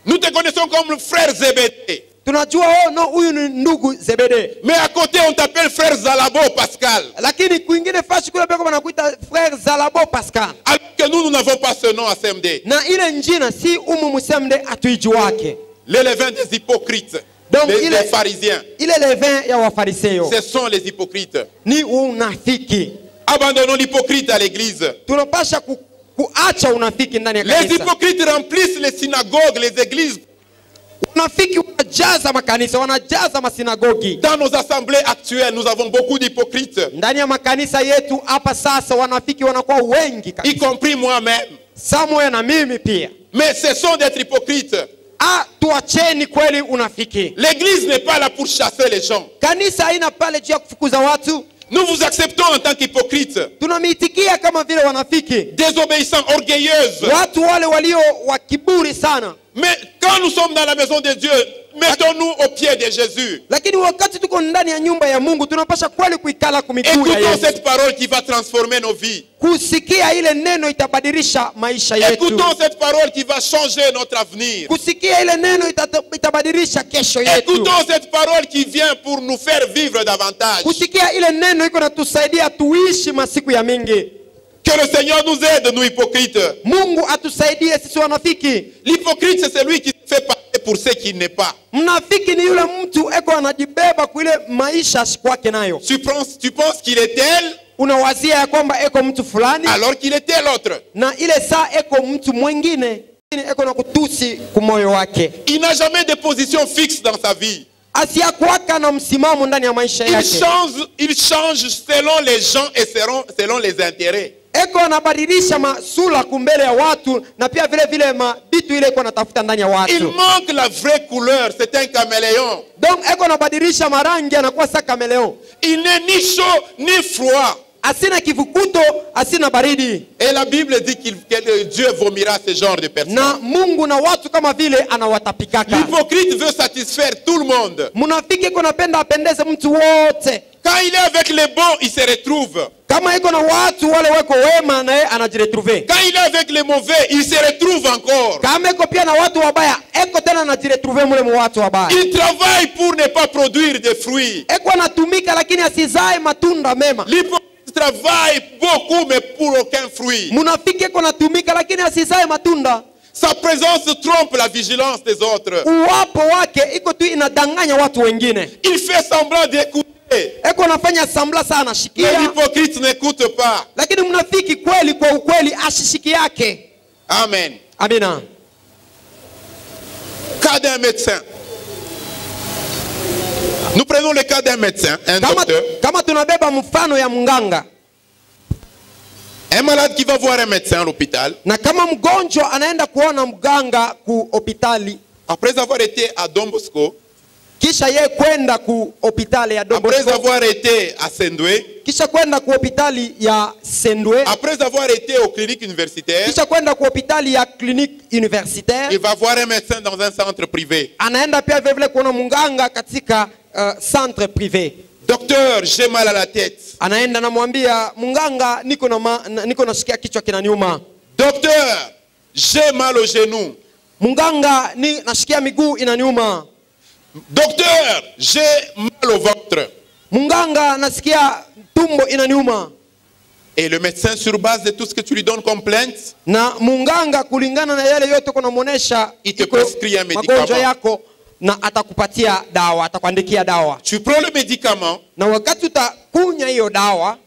Nous te connaissons comme frère Zébédée. Tunajua no, huyu ni ndugu Zebede, Mais à côté, on t'appelle frère Zalabo Pascal. lakini kwingine fashi kule peko wanakuita frère Zalabo Pascal. Alors que nous n'avons pas ce nom à CMD. Na ile njina si umu musemde atuijuake. Les levains des hypocrites, Donc, des pharisiens. Ile levain ya Wafariseo Ce sont les hypocrites. ni unafiki. Abandonnons l'hypocrite à l'église. Tunapasha kuacha unafiki ndani ya Les kanisa. hypocrites remplissent les synagogues, les églises. Unafiki wanajaza makanisa, wanajaza masinagogi. Dans nos assemblées actuelles, nous avons beaucoup d'hypocrites, Ndani ya makanisa yetu hapa sasa wanafiki wanakuwa wengi y kabisa. compris moi-même. Samoya na mimi pia. Mais cessons d'être hypocrites. Tuacheni kweli unafiki. L'église n'est pas là pour chasser les gens. Kanisa haina pale juu ya kufukuza watu. Nous vous acceptons en tant qu'hypocrites, Tunamiitikia kama vile wanafiki, désobéissants, orgueilleuses. watu wale walio wa kiburi sana. Mais quand nous sommes dans la maison de Dieu, mettons-nous au pied de Jésus. Lakini wakati tuko ndani ya nyumba ya Mungu tunapasha kweli kuikala kumiguu ya Écoutons Yesu. cette parole qui va transformer nos vies. Kusikia ile neno itabadilisha maisha yetu. Écoutons cette parole qui va changer notre avenir. Kusikia ile neno itabadilisha kesho yetu. Écoutons cette parole qui vient pour nous faire vivre davantage. Kusikia ile neno iko natusaidia tuishi masiku ya mingi. Que le Seigneur nous aide, nous hypocrites. Mungu atusaidie sisi wanafiki. L'hypocrite, c'est celui qui se fait passer pour ce qu'il n'est pas. Mnafiki ni yule mtu eko anajibeba kwa ile maisha kwake nayo. Tu penses qu'il est tel Unawazia ya kwamba eko mtu fulani alors qu'il est tel autre. na ile saa eko mtu mwingine eko na kutusi kumoyo wake. Il n'a jamais de position fixe dans sa vie. Asiakuwaka na msimamo ndani ya maisha yake. Il change selon les gens et selon les intérêts. Eko anabadilisha masula kumbele ya watu na pia vile vile mabitu ile eko anatafuta ndani ya watu. Il manque la vraie couleur, c'est un caméléon. Donc eko anabadilisha marangi anakuwa sa kameleon. Il n'est ni chaud ni froid. Asina kivukuto, asina baridi. Et la Bible dit que Dieu vomira ce genre de personnes. Na Mungu na watu kama vile anawatapikaka. L'hypocrite veut satisfaire tout le monde. Munafiki iko napenda apendeze mtu wote. Quand il est avec les bons, il se retrouve. Kama iko na watu wale weko wema na yeye anajiretrouver. Quand il est avec les mauvais, il se retrouve encore. Kama iko pia na watu wabaya, eko tena anajiretrouver mule mu watu wabaya. Il travaille pour ne pas produire de fruits. Eko anatumika lakini asizae matunda mema. L'hypocrite travaille beaucoup mais pour aucun fruit. Munafiki eko natumika lakini asizae matunda. Sa présence trompe la vigilance des autres. Uwapo wake iko tu inadanganya watu wengine. Il fait semblant d'écouter. Eko nafanya sambla sana Mais shikia. l'hypocrite n'écoute pas. Lakini mnafiki kweli kwa ukweli ashishiki yake. Amen. Amina. Cas d'un médecin. Nous prenons le cas d'un médecin, un docteur. Kama tunabeba mfano ya mganga. Un malade qui va voir un médecin à l'hôpital, Na kama mgonjwa anaenda kuona mganga ku hospitali, après avoir été à Don Bosco, kisha yeye kwenda ku hospitali ya Don après Bosco, avoir été à Sendwe, kisha kwenda ku hospitali ya Sendwe, après avoir été aux cliniques universitaires, kisha kwenda ku hospitali ya clinique universitaire, il va voir un médecin dans un centre privé. anaenda pia vile vile kuona mganga katika centre privé. Docteur, j'ai mal à la tête. Anaenda namwambia mganga, niko nasikia kichwa kinaniuma. Docteur, j'ai mal au genou. Mganga, nasikia miguu inaniuma. Docteur, j'ai mal au ventre. Mganga, nasikia tumbo inaniuma. Et le médecin, sur base de tout ce que tu lui donnes comme plainte, Na mganga kulingana na yale yote kunamuonesha il te prescrit un magonjwa médicament. yako na atakupatia dawa, atakuandikia dawa. Tu prends le médicament, Na wakati utakunya hiyo dawa,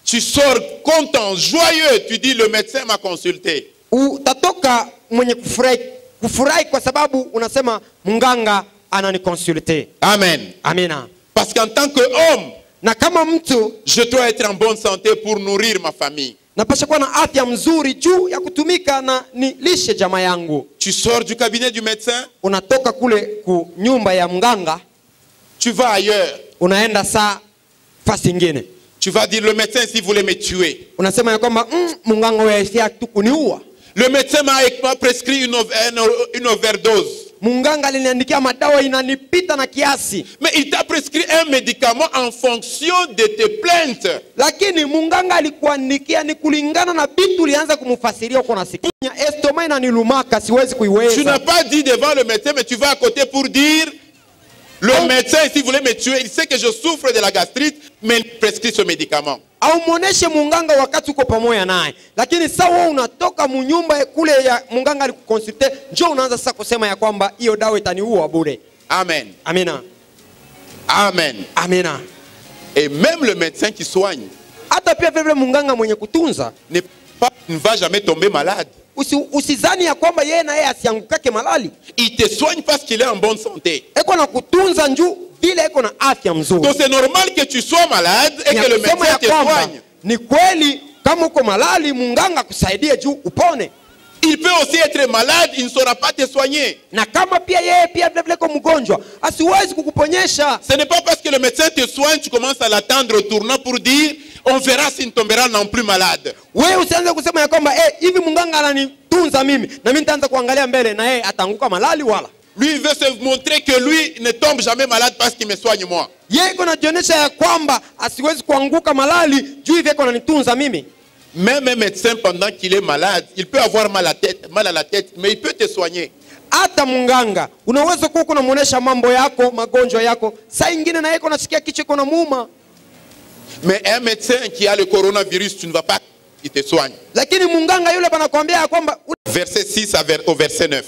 tu sors content, joyeux, tu dis le médecin m'a consulté. utatoka mwenye kufurahi kwa sababu unasema mganga ananikonsulte. Amen. Amina. Parce qu'en tant qu'homme, Na kama mtu je dois être en bonne santé pour nourrir ma famille. napasha kuwa na afya mzuri juu ya kutumika na nilishe jamaa yangu. Tu sors du cabinet du médecin, Unatoka kule ku nyumba ya mganga, tu vas ailleurs. unaenda saa fasi ingine. Tu vas dire le médecin s'il voulait me tuer. Unasema ya kwamba mganga wewe tu kuniua. Le médecin m'a prescrit une overdose. Mganga aliniandikia madawa inanipita na kiasi. Mais il t'a prescrit un médicament en fonction de tes plaintes. Lakini mganga alikuandikia ni kulingana na vitu ulianza kumfasiria uko nasikia. Estoma inanilumaka siwezi Tu kuiweza. n'as pas dit devant le médecin, mais tu vas à côté pour dire le médecin, s'il voulait me tuer, il sait que je souffre de la gastrite, mais il prescrit ce médicament. Au muoneshe mganga wakati uko pamoja naye. Lakini sasa wewe unatoka munyumba kule ya mganga alikukonsulte, njoo unaanza sasa kusema ya kwamba hiyo dawa itaniua bure. Amen. Amina. Amen. Amina. Et même le médecin qui soigne Hata pia vile mganga mwenye kutunza ne va jamais tomber malade. usizani ya kwamba yeye na yeye asiangukake malali. Il te soigne parce qu'il est en bonne santé. Eko na kutunza njuu vile eko na afya mzuri. Donc c'est normal que tu sois malade et que le médecin te soigne. Ni kweli kama uko malali munganga kusaidie juu upone. Il peut aussi être malade, il ne saura pas te soigner. Na kama pia yeye pia vile vile kwa mgonjwa asiwezi kukuponyesha. Ce n'est pas parce que le médecin te soigne, tu commences à l'attendre au tournant pour dire on verra s'il ne tombera non plus malade. Wewe usianze kusema ya kwamba hivi munganga ananitunza mimi na mimi nitaanza kuangalia mbele na yeye atanguka malali wala. Lui il veut se montrer que lui ne tombe jamais malade parce qu'il me soigne moi. Yeye iko najionyesha ya kwamba asiwezi kuanguka malali juu hivi iko ananitunza mimi. Même un médecin pendant qu'il est malade, il peut avoir mal à la tête, mais il peut te soigner. Hata munganga unaweza kuwa unamuonesha mambo yako, magonjwa yako, saa ingine na yeye unasikia kichwa kina muuma. Mais un médecin qui a le coronavirus, tu ne vas pas, il te soigne. Lakini munganga yule banakwambia ya kwamba Verset 6 au verset 9.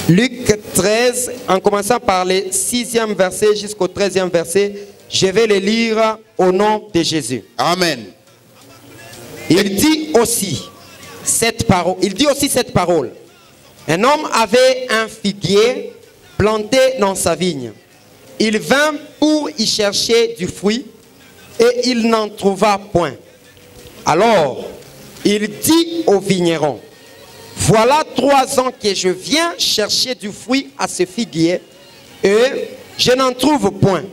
Luc 13, en commençant par le 6e verset jusqu'au 13e verset, je vais le lire au nom de Jésus. Amen. Il dit aussi cette parole. Un homme avait un figuier planté dans sa vigne. Il vint pour y chercher du fruit et il n'en trouva point. Alors, il dit au vigneron, voilà 3 ans que je viens chercher du fruit à ce figuier et je n'en trouve point.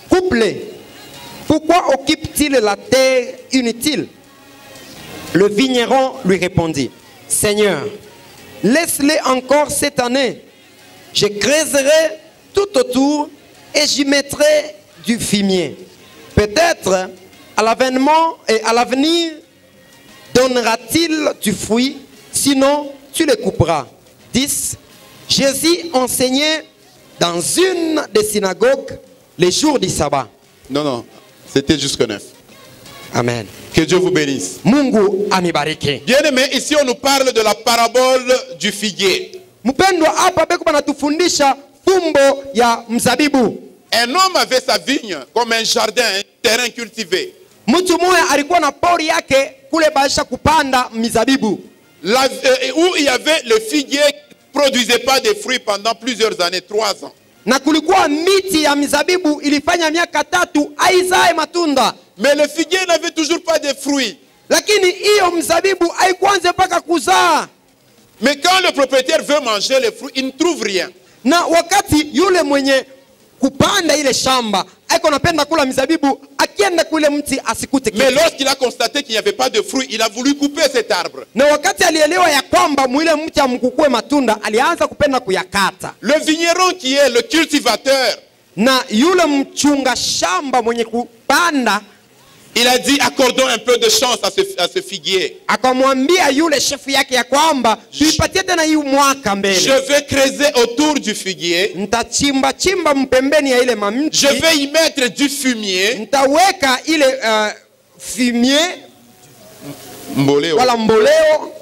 Coupe-les. Pourquoi occupe-t-il la terre inutile? Le vigneron lui répondit, Seigneur, laisse-les encore cette année. Je creuserai tout autour et j'y mettrai du fumier. Peut-être à l'avènement et à l'avenir donnera-t-il du fruit, sinon tu les couperas. 10. Jésus enseignait dans une des synagogues les jours du sabbat. Non, c'était jusqu'au 9. Amen. Que Dieu vous bénisse. Mungu amibariki. Bien aimé, ici on nous parle de la parabole du figuier. Mpendwa, hapa beko banatufundisha fumbo ya mzabibu. Un homme avait sa vigne comme un jardin, un terrain cultivé. Mtu mmoja alikuwa na pori yake kule baisha kupanda mizabibu. Où il y avait le figuier qui ne produisait pas de fruits pendant plusieurs années, 3 ans. Na kulikuwa miti ya mizabibu ilifanya miaka 3 haizae matunda. Mais le figuier n'avait toujours pas de fruits. lakini hiyo mzabibu haikuanza mpaka kuzaa. Mais quand le propriétaire veut manger les fruits, il ne trouve rien. Na wakati yule mwenye kupanda ile shamba aiko napenda kula mizabibu, akienda kule mti asikute kitu. Mais lorsqu'il a constaté qu'il n'y avait pas de fruits, il a voulu couper cet arbre. Na wakati alielewa ya kwamba mwile mti amkukue matunda, alianza kupenda kuyakata. Le vigneron qui est le cultivateur, Na yule mchunga shamba mwenye kupanda, il a dit accordons un peu de chance à ce figuier. akamwambia yule shefu yake ya kwamba tuipatie tena hii mwaka Je mbele. vais creuser autour du figuier. Nitachimba chimba mpembeni ya ile mamti. Je vais y mettre du fumier. Nitaweka ile fumier Mboleo. wala mboleo,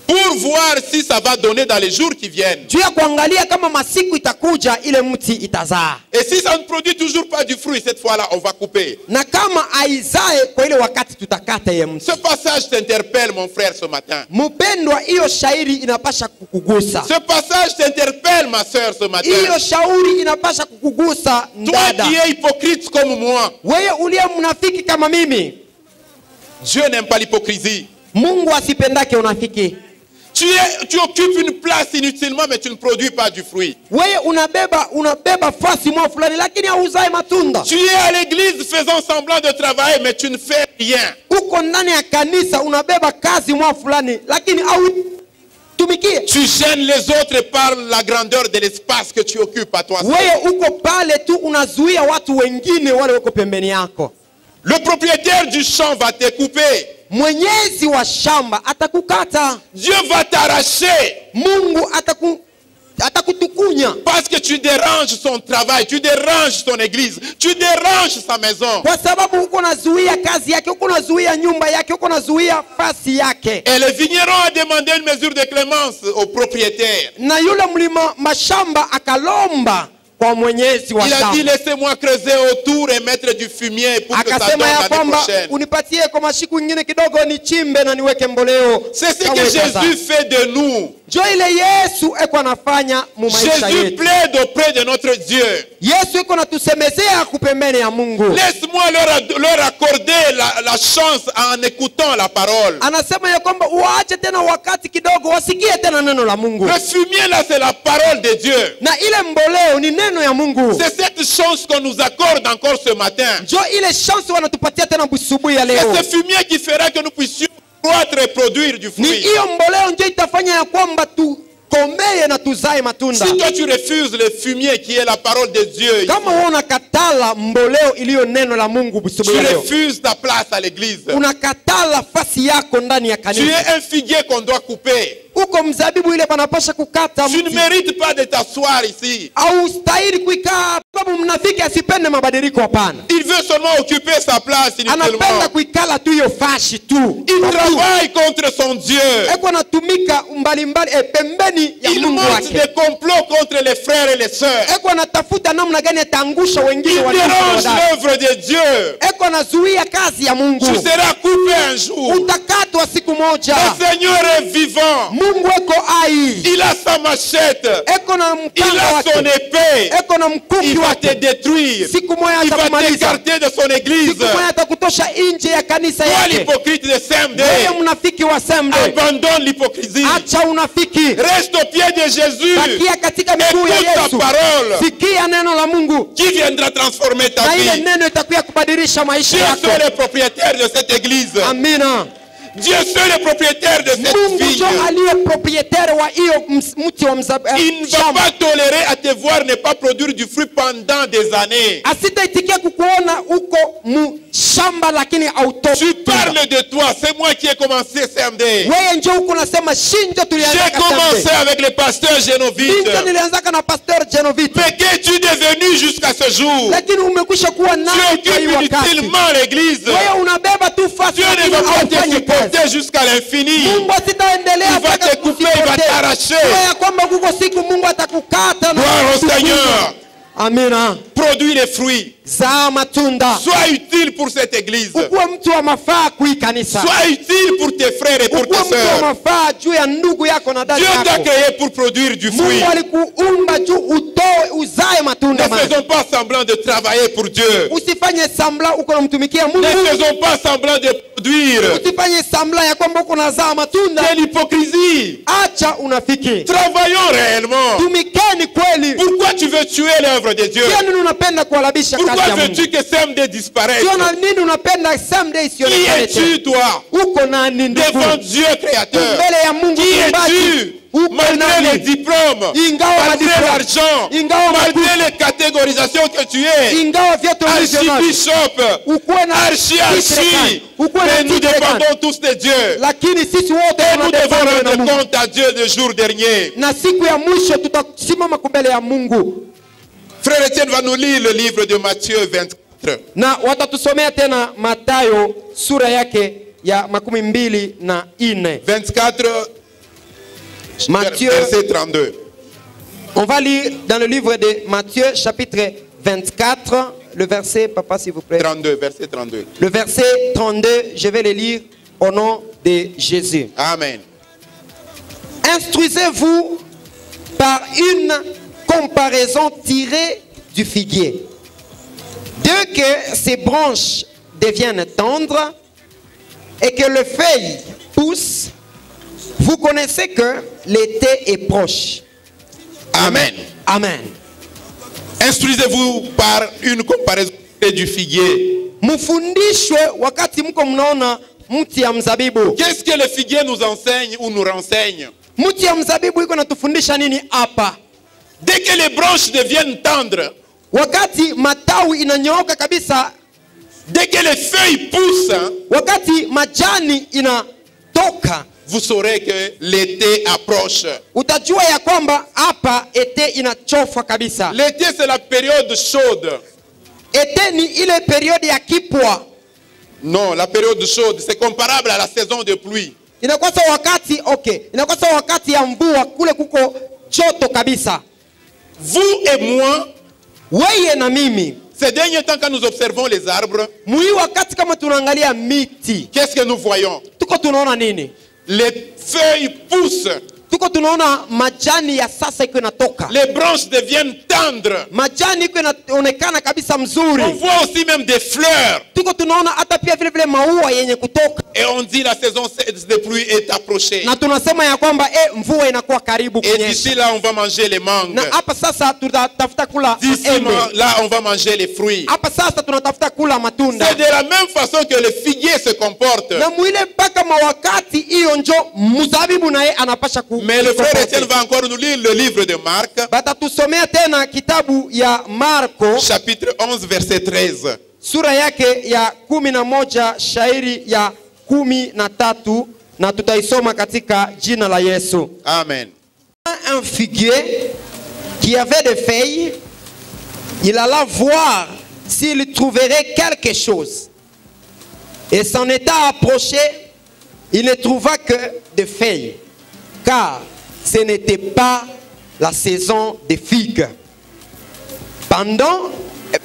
Pour voir si ça va donner dans les jours qui viennent. juu ya kuangalia kama masiku itakuja ile mti itazaa. Et si ça ne produit toujours pas du fruit, cette fois-là, on va couper. Na kama aizae kwa ile wakati tutakata ye mti. Ce passage t'interpelle, mon frère, ce matin. Mpendwa, hiyo shairi inapasha kukugusa. Ce passage t'interpelle, ma soeur, ce matin. Hiyo shauri inapasha kukugusa Toi dada. qui es hypocrite comme moi, Wewe uliye mnafiki kama mimi, Dieu n'aime pas l'hypocrisie. Mungu asipendake unafiki. Tu occupes une place inutilement, mais tu ne produis pas du fruit. Wewe unabeba fasi mwa fulani lakini hauzae matunda. Tu es à l'église faisant semblant de travailler, mais tu ne fais rien. Uko ndani ya kanisa unabeba kazi mwa fulani lakini tumikie. Tu gênes les autres par la grandeur de l'espace que tu occupes à toi seul. Wewe uko pale tu unazuia watu wengine wale wako pembeni yako. Le propriétaire du champ va te couper. Mwenyezi wa shamba atakukata. Dieu va t'arracher. Mungu atakutukunya. Parce que tu déranges son travail, tu déranges son église, tu déranges sa maison. Kwa sababu uko nazuia kazi yake, uko nazuia nyumba yake, uko nazuia fasi yake. Et le vigneron a demandé une mesure de clémence au propriétaire. Na yule mlima mashamba akalomba kwa mwenyezi wa Il a dit shamba. laissez-moi creuser autour et mettre du fumier pour que ça donne Akasema ya l'année kwamba prochaine. unipatie kwa mashiku ingine kidogo nichimbe na niweke mboleo. C'est ce Kama que itaza. Jésus fait de nous. Jo ile Yesu eko anafanya mu maisha Jésus yetu. plaide auprès de notre Dieu. Yesu eko natusemezea kupembeni ya Mungu. Laisse-moi leur accorder la chance en écoutant la parole. Anasema ya kwamba waache tena wakati kidogo wasikie tena neno la Mungu. Le fumier là, c'est la parole de Dieu. Na ile mboleo ni neno ya Mungu. C'est cette chance qu'on nous accorde encore ce matin. Jo ile chance wanatupatia tena busubuhi ya C'est leo. ce fumier qui fera que nous puissions croître et produire du Ni fruit. hiyo mboleo ndio itafanya ya kwamba tukomee na tuzae matunda. Si toi tu refuses le fumier qui est la parole de Dieu, Kama wewe unakatala mboleo iliyo neno la Mungu tu busubuhi ya leo, refuses ta place à l'église. unakatala fasi yako ndani ya Tu kanisa. es un figuier qu'on doit couper. Uko mzabibu ile panapasha kukata Tu ne mti. mérites pas de t'asseoir ici. Au stahili kuikaa, sababu mnafiki asipende mabadiliko, hapana. Il veut seulement occuper sa place Anapenda inutilement. kuikala tu hiyo fashi tu. Il travaille contre son Dieu. Eko anatumika mbalimbali pembeni ya Il Mungu monte wake. des complots contre les frères et les sœurs. Eko anatafuta namna gani ataangusha wengine Il walio dérange wadada. l'œuvre de Dieu. Eko anazuia kazi ya Mungu. Tu seras coupé un jour. Utakatwa siku moja. Le Seigneur est vivant. Mungu eko ai. Il a sa machette. Eko na Il mpanga a son wake. épée. Eko na mkuki Il va te wake. détruire. Siku moja Il va atakumaliza. t'écarter de son église. Siku moja atakutosha nje ya kanisa Toi, yake. l'hypocrite de CMD, Wewe mnafiki wa Sembe, abandonne l'hypocrisie. acha unafiki. Reste au pied de Jésus. Bakia katika miguu ya Écoute ta Yesu. parole Sikia neno la Mungu. qui viendra transformer ta Na ile vie. neno itakuya kubadilisha maisha Dieu yako. seul est propriétaire de cette église. Amina. Dieu seul est propriétaire de cette Mungu fille. ndio aliye proprietaire wa hiyo mti wa Il ne va shamba. pas tolérer à te voir ne pas produire du fruit pendant des années. Asitaitikia kukuona uko shamba lakini autoi. Tu parles de toi, c'est moi qui ai commencé CMD. Wewe ndio uko nasema shinjo tulianza J'ai commencé avec le pasteur Génovite. Shinjo nilianza na pastor Genovite. Mais qu'es-tu devenu jusqu'à ce jour? Lakini umekwisha kuwa Tu nani kwa hii occupes wakati? inutilement l'église. Wewe unabeba tu fasi Dieu ne lakini va pas te haufanyi kazi. supporter jusqu'à l'infini. Mungu asitaendelea Il va mpaka te couper, il va kukupotea. t'arracher. Jua ya kwamba kuko siku Mungu atakukata na Gloire au kukufunga. Seigneur. Amina. Produis les fruits. Zaa matunda. Sois utile pour cette église. Ukuwe mtu wa mafaa kui kanisa. Sois utile pour tes frères et pour Ukuwe tes mtu wa sœurs. mafaa juu ya ndugu yako na dada Dieu t'a yako. créé pour produire du fruit. Mungu alikuumba juu utoe uzae Ne matunda mema. faisons pas semblant de travailler pour Dieu. Usifanye sambla uko namtumikia Ne Mungu. faisons pas semblant de produire. Usifanye sambla ya kwamba uko nazaa matunda. C'est l'hypocrisie. Acha unafiki. Travaillons réellement. Tumikeni kweli. Pourquoi tu veux tuer l'œuvre de Dieu? Pia nini unapenda kuhalabisha kazi Pourquoi ya Mungu? veux-tu que CMD disparaisse? Sio na nini unapenda someday Qui isionekane es-tu, tena? toi? Uko nani ndugu? Devant Dieu créateur. Mbele ya Mungu Qui muumbaji. es-tu? Uko Malgré les nani? diplômes, Ingawa malgré madiploma, l'argent, ingawa malgré makuta, les catégorisations que tu es, ingawa vyote ulivyo navyo, archibishop, ukuwe na archi, ukuwe na mais nous titre gani? dépendons tous de Dieu. Lakini sisi wote Et nous devons tunadependa na rendre Mungu. compte à Dieu le jour dernier. Na siku ya mwisho tutasimama mbele ya Mungu. Frère Etienne va nous lire le livre de Matthieu 24. Na watatusomea tena Mathayo sura yake ya 24. 24, Matthieu, verset 32. on va lire dans le livre de Matthieu chapitre 24, le verset, papa s'il vous plaît. 32, verset 32. Le verset 32, je vais le lire au nom de Jésus. Amen. Instruisez-vous par une comparaison tirée du figuier. Dès que ses branches deviennent tendres et que les feuilles poussent, vous connaissez que l'été est proche. Amen. Amen. Instruisez-vous par une comparaison du figuier. Mufundishwe wakati mko mnaona mti ya mzabibu. Qu'est-ce que le figuier nous enseigne ou nous renseigne? Mti ya mzabibu iko natufundisha nini hapa? Dès que les branches deviennent tendres, Wakati matawi inanyooka kabisa, dès que les feuilles poussent, wakati majani inatoka, vous saurez que l'été approche. utajua ya kwamba hapa ete inachofa kabisa. L'été, c'est la période chaude. Ete ni ile periode ya kipwa. Non, la période chaude, c'est comparable à la saison de pluie. Inakuwa sawa wakati, okay, inakuwa sawa wakati ya mvua kule kuko joto kabisa. Vous et moi, Weye na mimi, ces derniers temps quand nous observons les arbres, mui wakati kama tunaangalia miti, qu'est-ce que nous voyons? tuko tunaona nini? Les feuilles poussent, Tuko tunaona majani ya sasa iko inatoka. les branches deviennent tendres. Majani iko inaonekana kabisa mzuri. On voit aussi même des fleurs. Tuko tunaona hata pia vile vile maua yenye kutoka. Et on dit la saison de pluie est approchée. Na tunasema ya kwamba mvua inakuwa karibu Et kunyesha. d'ici là, on va manger les mangues. Na hapa sasa tutatafuta kula D'ici embe. là, on va manger les fruits. Hapa sasa tunatafuta kula matunda. C'est de la même façon que le figuier se comporte. Na mwile mpaka mawakati hiyo njo mzabibu naye anapasha ku. Mais le frère Etienne va encore nous lire le livre de Marc, Batatusomea tena kitabu ya Marko chapitre 11, verset 13. sura yake ya 11 shairi ya 13 na tutaisoma katika jina la Yesu. Amen. Un figuier qui avait des feuilles, il alla voir s'il trouverait quelque chose. Et s'en étant approché, il ne trouva que des feuilles, car ce n'était pas la saison des figues.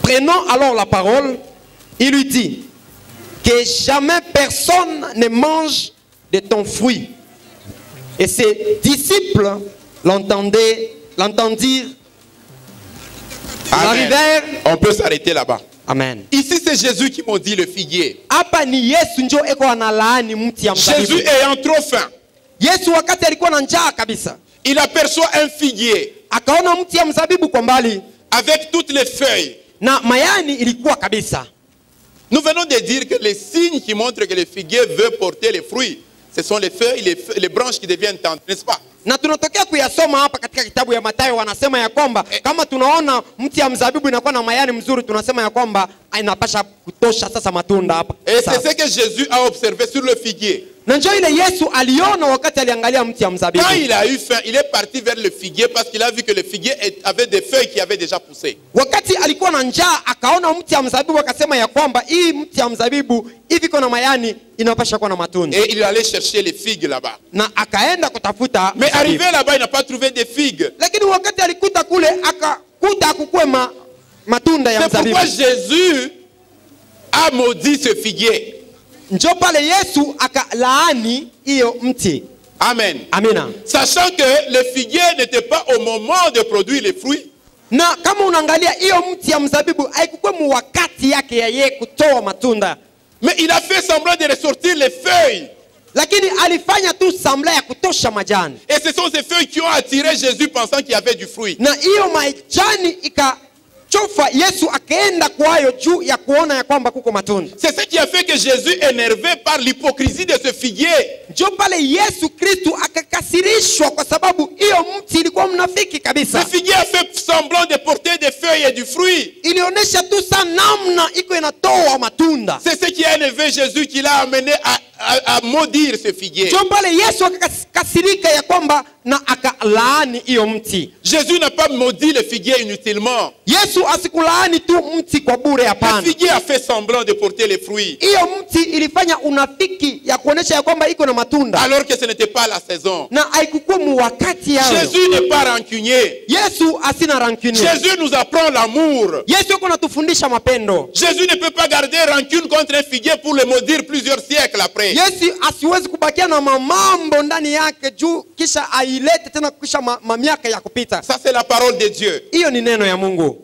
Prenant alors la parole, il lui dit que jamais personne ne mange de ton fruit. Et ses disciples l'entendirent. Amen. Arrivèrent. On peut s'arrêter là-bas. Amen. Ici, c'est Jésus qui maudit le figuier. Hapa ni Yesu njo eko analaani mti ya mzabibu. Jésus ayant trop faim, Yesu wakati alikuwa na njaa kabisa, il aperçoit un figuier akaona mti ya mzabibu kwa mbali avec toutes les feuilles. na mayani ilikuwa kabisa. Nous venons de dire que les signes qui montrent que le figuier veut porter les fruits, ce sont les feuilles, les branches qui deviennent tendres, n'est-ce pas? Na tunatokea kuyasoma hapa katika kitabu ya Mathayo, wanasema ya kwamba kama tunaona mti ya mzabibu inakuwa na mayani mzuri, tunasema ya kwamba inapasha kutosha sasa matunda hapa. Et c'est ce que Jésus a observé sur le figuier. Na njoo ile Yesu aliona wakati aliangalia mti ya mzabibu. Quand il a eu faim, il est parti vers le figuier parce qu'il a vu que le figuier avait des feuilles qui avaient déjà poussé. Wakati alikuwa na njaa akaona mti ya mzabibu, akasema ya kwamba hii mti ya mzabibu hivi kuna mayani inapasha kuwa na matunda. Et il allait chercher les figues là-bas. Na akaenda kutafuta. Mais arrivé là-bas, il n'a pas trouvé des figues. Lakini wakati alikuta kule akakuta kukue matunda ya C'est mzabibu. pourquoi Jésus a maudit ce figuier. Njo pale Yesu akalaani hiyo mti. Amen. Amina. Sachant que le figuier n'était pas au moment de produire les fruits. Na kama unaangalia hiyo mti ya mzabibu haikuwa mu wakati yake ya yeye kutoa matunda. Mais il a fait semblant de ressortir les feuilles. Lakini alifanya tu sambla ya kutosha majani. Et ce sont ces feuilles qui ont attiré Jésus pensant qu'il y avait du fruit. Na hiyo majani ikachofa Yesu akaenda kwayo juu ya kuona ya kwamba kuko matunda. C'est ce qui a fait que Jésus, énervé par l'hypocrisie de ce figuier, Ndio pale Yesu Kristo akakasirishwa kwa sababu hiyo mti ilikuwa mnafiki ce kabisa. figuier a fait semblant de porter des feuilles et du fruit. Ilionyesha tu sana namna iko inatoa matunda. C'est ce qui a énervé Jésus qui l'a amené à maudire ce figuier. Ndio pale Yesu akakasirika ya kwamba na akalaani hiyo mti. Jésus n'a pas maudit le figuier inutilement. Yesu asikulaani tu mti kwa bure, Le hapana. figuier a fait semblant de porter les fruits, Hiyo mti ilifanya unafiki ya kuonesha ya kwamba iko na matunda alors que ce n'était pas la saison. na haikukuwa mu wakati yao. Jésus n'est pas rancunier. Yesu asina rancune. Jésus nous apprend l'amour. Yesu yuko natufundisha mapendo. Jésus ne peut pas garder rancune contre un figuier pour le maudire plusieurs siècles après. Yesu asiwezi kubakia na mambo ndani yake juu kisha ailete tena kisha miaka ya kupita. Ça, c'est la parole de Dieu. Hiyo ni neno ya Mungu.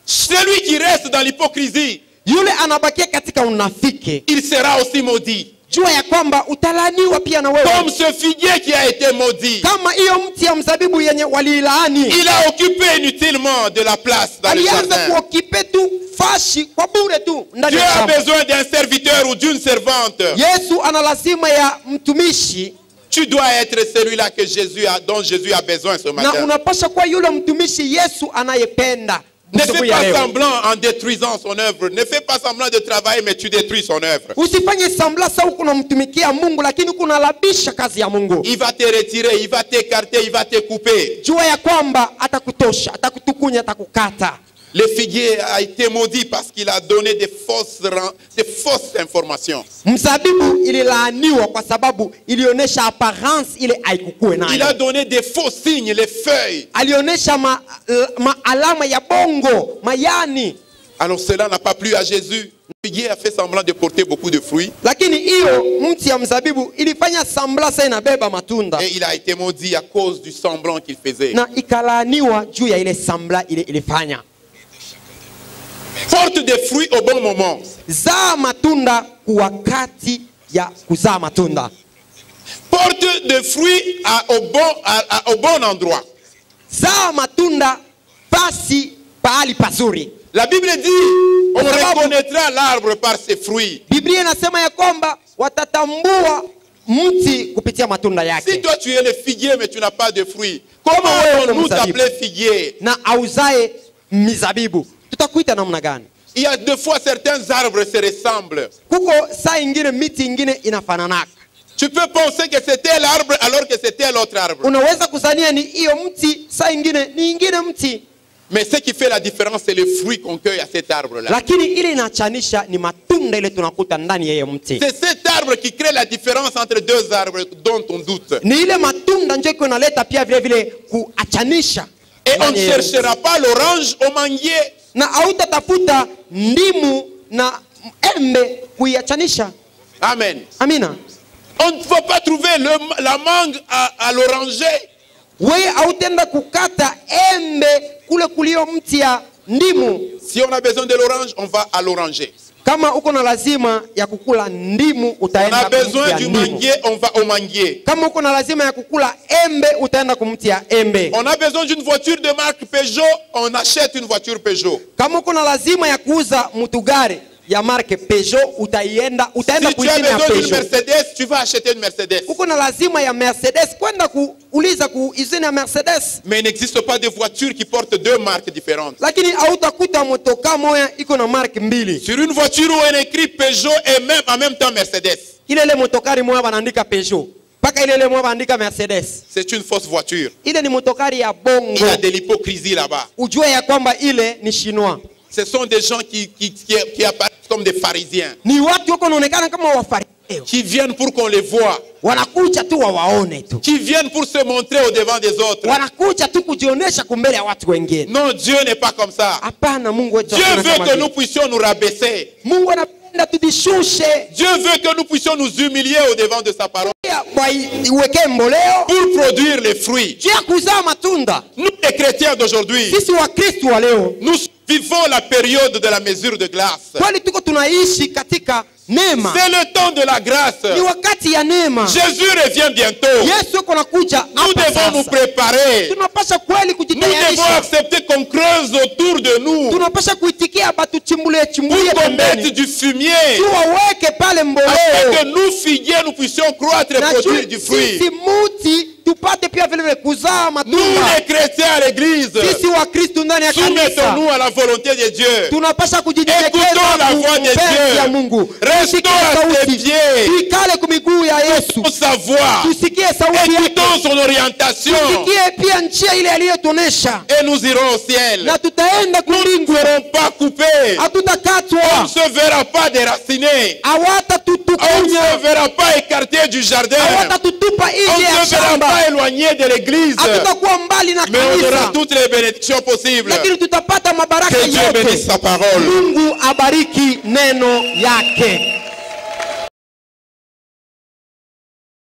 Celui qui reste dans l'hypocrisie, Yule anabakia katika unafiki, il sera aussi maudit. jua ya kwamba utalaniwa pia na wewe. Comme ce figuier qui a été maudit. Kama hiyo mti ya mzabibu yenye walilaani, Il a occupé inutilement de la place dans le alianza jardin. kuokipe tu fashi kwa bure tu ndani Dieu ya a shamba. besoin d'un serviteur ou d'une servante. Yesu ana lazima ya mtumishi, Tu dois être celui-là que Jésus a, dont Jésus a besoin ce na matin. unapaswa kuwa yule mtumishi Yesu anayependa. Ne Siku fais ya pas leo. semblant en détruisant son œuvre. Ne fais pas semblant de travailler, mais tu détruis son œuvre. Usifanye sambla sa kuna mtumikia Mungu lakini kuna labisha kazi ya Mungu. Il va te retirer, il va t'écarter, il va te couper. Jua ya kwamba atakutosha, atakutukunya, atakukata. Le figuier a été maudit parce qu'il a donné des fausses informations. Mzabibu ililaaniwa kwa sababu ilionesha apparence ile haikukue Il a nayo. donné des faux signes, les feuilles. Alionesha alama ya bongo, mayani. Alors cela n'a pas plu à Jésus. Le figuier a fait semblant de porter beaucoup de fruits. Lakini hiyo mti ya mzabibu ilifanya sambla sa inabeba matunda. Et il a été maudit à cause du semblant qu'il faisait. Na ikalaaniwa juu ya ile sambla ile ilifanya. Porte des fruits au bon moment. Zaa matunda kwa wakati ya kuzaa matunda. Porte des fruits au bon endroit. Zaa matunda pasi pahali pazuri. La Bible dit, on reconnaîtra l'arbre par ses fruits. Biblia inasema ya kwamba watatambua mti kupitia matunda Si yake. toi tu es le figuier mais tu n'as pas de fruits, comment wewe on nous mzabibu t'appeler figuier? na auzae mizabibu, tutakuita namna gani? Il y a deux fois certains arbres se ressemblent. Kuko saa ingine miti ingine inafananaka. Tu peux penser que c'était l'arbre alors que c'était l'autre arbre. Unaweza kuzania ni hiyo mti, saa ingine ni ingine mti. Mais ce qui fait la différence, c'est le fruit qu'on cueille à cet arbre-là. Lakini ile inachanisha ni matunda ile tunakuta ndani ya hiyo mti. C'est cet arbre qui crée la différence entre deux arbres dont on doute. Ni ile matunda ndio iko inaleta pia vile vile kuachanisha. Et on ne ndani ya hiyo mti. cherchera pas l'orange au manguier. Na hautatafuta ndimu na embe kuiachanisha. Amen. Amina. On ne va pas trouver la mangue à l'oranger. Wewe hautenda kukata embe kule kulio mti ya ndimu. Si on a besoin de l'orange, on va à l'oranger. Kama uko na lazima ya kukula ndimu On utaenda a kumti besoin ya du ndimu. manguier, on va au manguier. Kama uko na lazima ya kukula embe utaenda kumti ya embe. On a besoin d'une voiture de marque Peugeot, on achète une voiture Peugeot. Kama uko na lazima ya kuuza mutugari ya marke Peugeot utaenda Si tu as kuizina ya besoin d'une Peugeot. Mercedes, tu vas acheter une Mercedes. Uko na lazima ya Mercedes kwenda kuuliza kuizina ya Mercedes. Mais il n'existe pas de voiture qui porte deux marques différentes. Lakini hautakuta motoka moya iko na marke mbili. Sur une voiture où on écrit Peugeot et même en même temps Mercedes, Ile motokari moya banaandika Peugeot. Paka ile moya banaandika Mercedes. c'est une fausse voiture. Ile ni motokari ya Il y bongo. a de l'hypocrisie là-bas. Ujue ya kwamba ile ni chinois. Ce sont des gens qui apparaissent comme des pharisiens, Ni watu wako wanaonekana kama wafarisayo. qui viennent pour qu'on les voit, Wanakuja tu wawaone tu. qui viennent pour se montrer au devant des autres. Wanakuja tu kujionesha kumbele ya watu wengine. Non, Dieu n'est pas comme ça. Hapana, Mungu wetu Dieu hakuna veut kama que vile. nous puissions nous rabaisser. Mungu anapenda tupenda tudishushe Dieu veut que nous puissions nous humilier au devant de sa parole iweke mboleo pour produire les fruits. juu ya kuzaa matunda. Nous, les chrétiens d'aujourd'hui, Sisi Wakristo wa leo nous vivons la période de la mesure de glace. kweli tuko tunaishi katika neema, C'est le temps de la grâce. ni wakati ya neema. Jésus revient bientôt. Yesu yuko nakuja Nous hapa devons nous sasa. préparer. Tunapasha kweli Nous devons kujitayarisha, accepter qu'on creuse autour de nous tunapasha kuitikia batuchimbulie pour chimbulie qu'on mette pembeni, du fumier juu waweke pale afin mboleo que nous, figuiers, nous puissions croître et na produire du juu fruit. sisi muti tupate pia vile vile kuzaa Nous, matunda. les chrétiens à l'église, Sisi Wakristo ndani ya kanisa soumettons-nous à la volonté de Dieu. tunapasha kujinyenyekeza Écoutons la voix de mapenzi ya Dieu. Mungu. Restons Tusikie à ses sauti, pieds. tuikale kumiguu ya Yesu, Écoutons sa voix. tusikie sauti yake, Écoutons son orientation. tusikie pia njia ile aliyotuonesha, Et nous irons au ciel. na tutaenda Nous ne kumbingu, serons pas coupés. On hatutakatwa, ne se verra pas déracinés. On ne hawatatutukunya, se verra pas écartés du jardin. hawatatutupa On nje ya ne se verra shamba, pas éloignés de l'église. hatutakuwa mbali na Mais on aura kanisa, toutes les bénédictions possibles. lakini tutapata mabaraka Que Dieu bénisse yote. sa parole. Mungu abariki neno yake.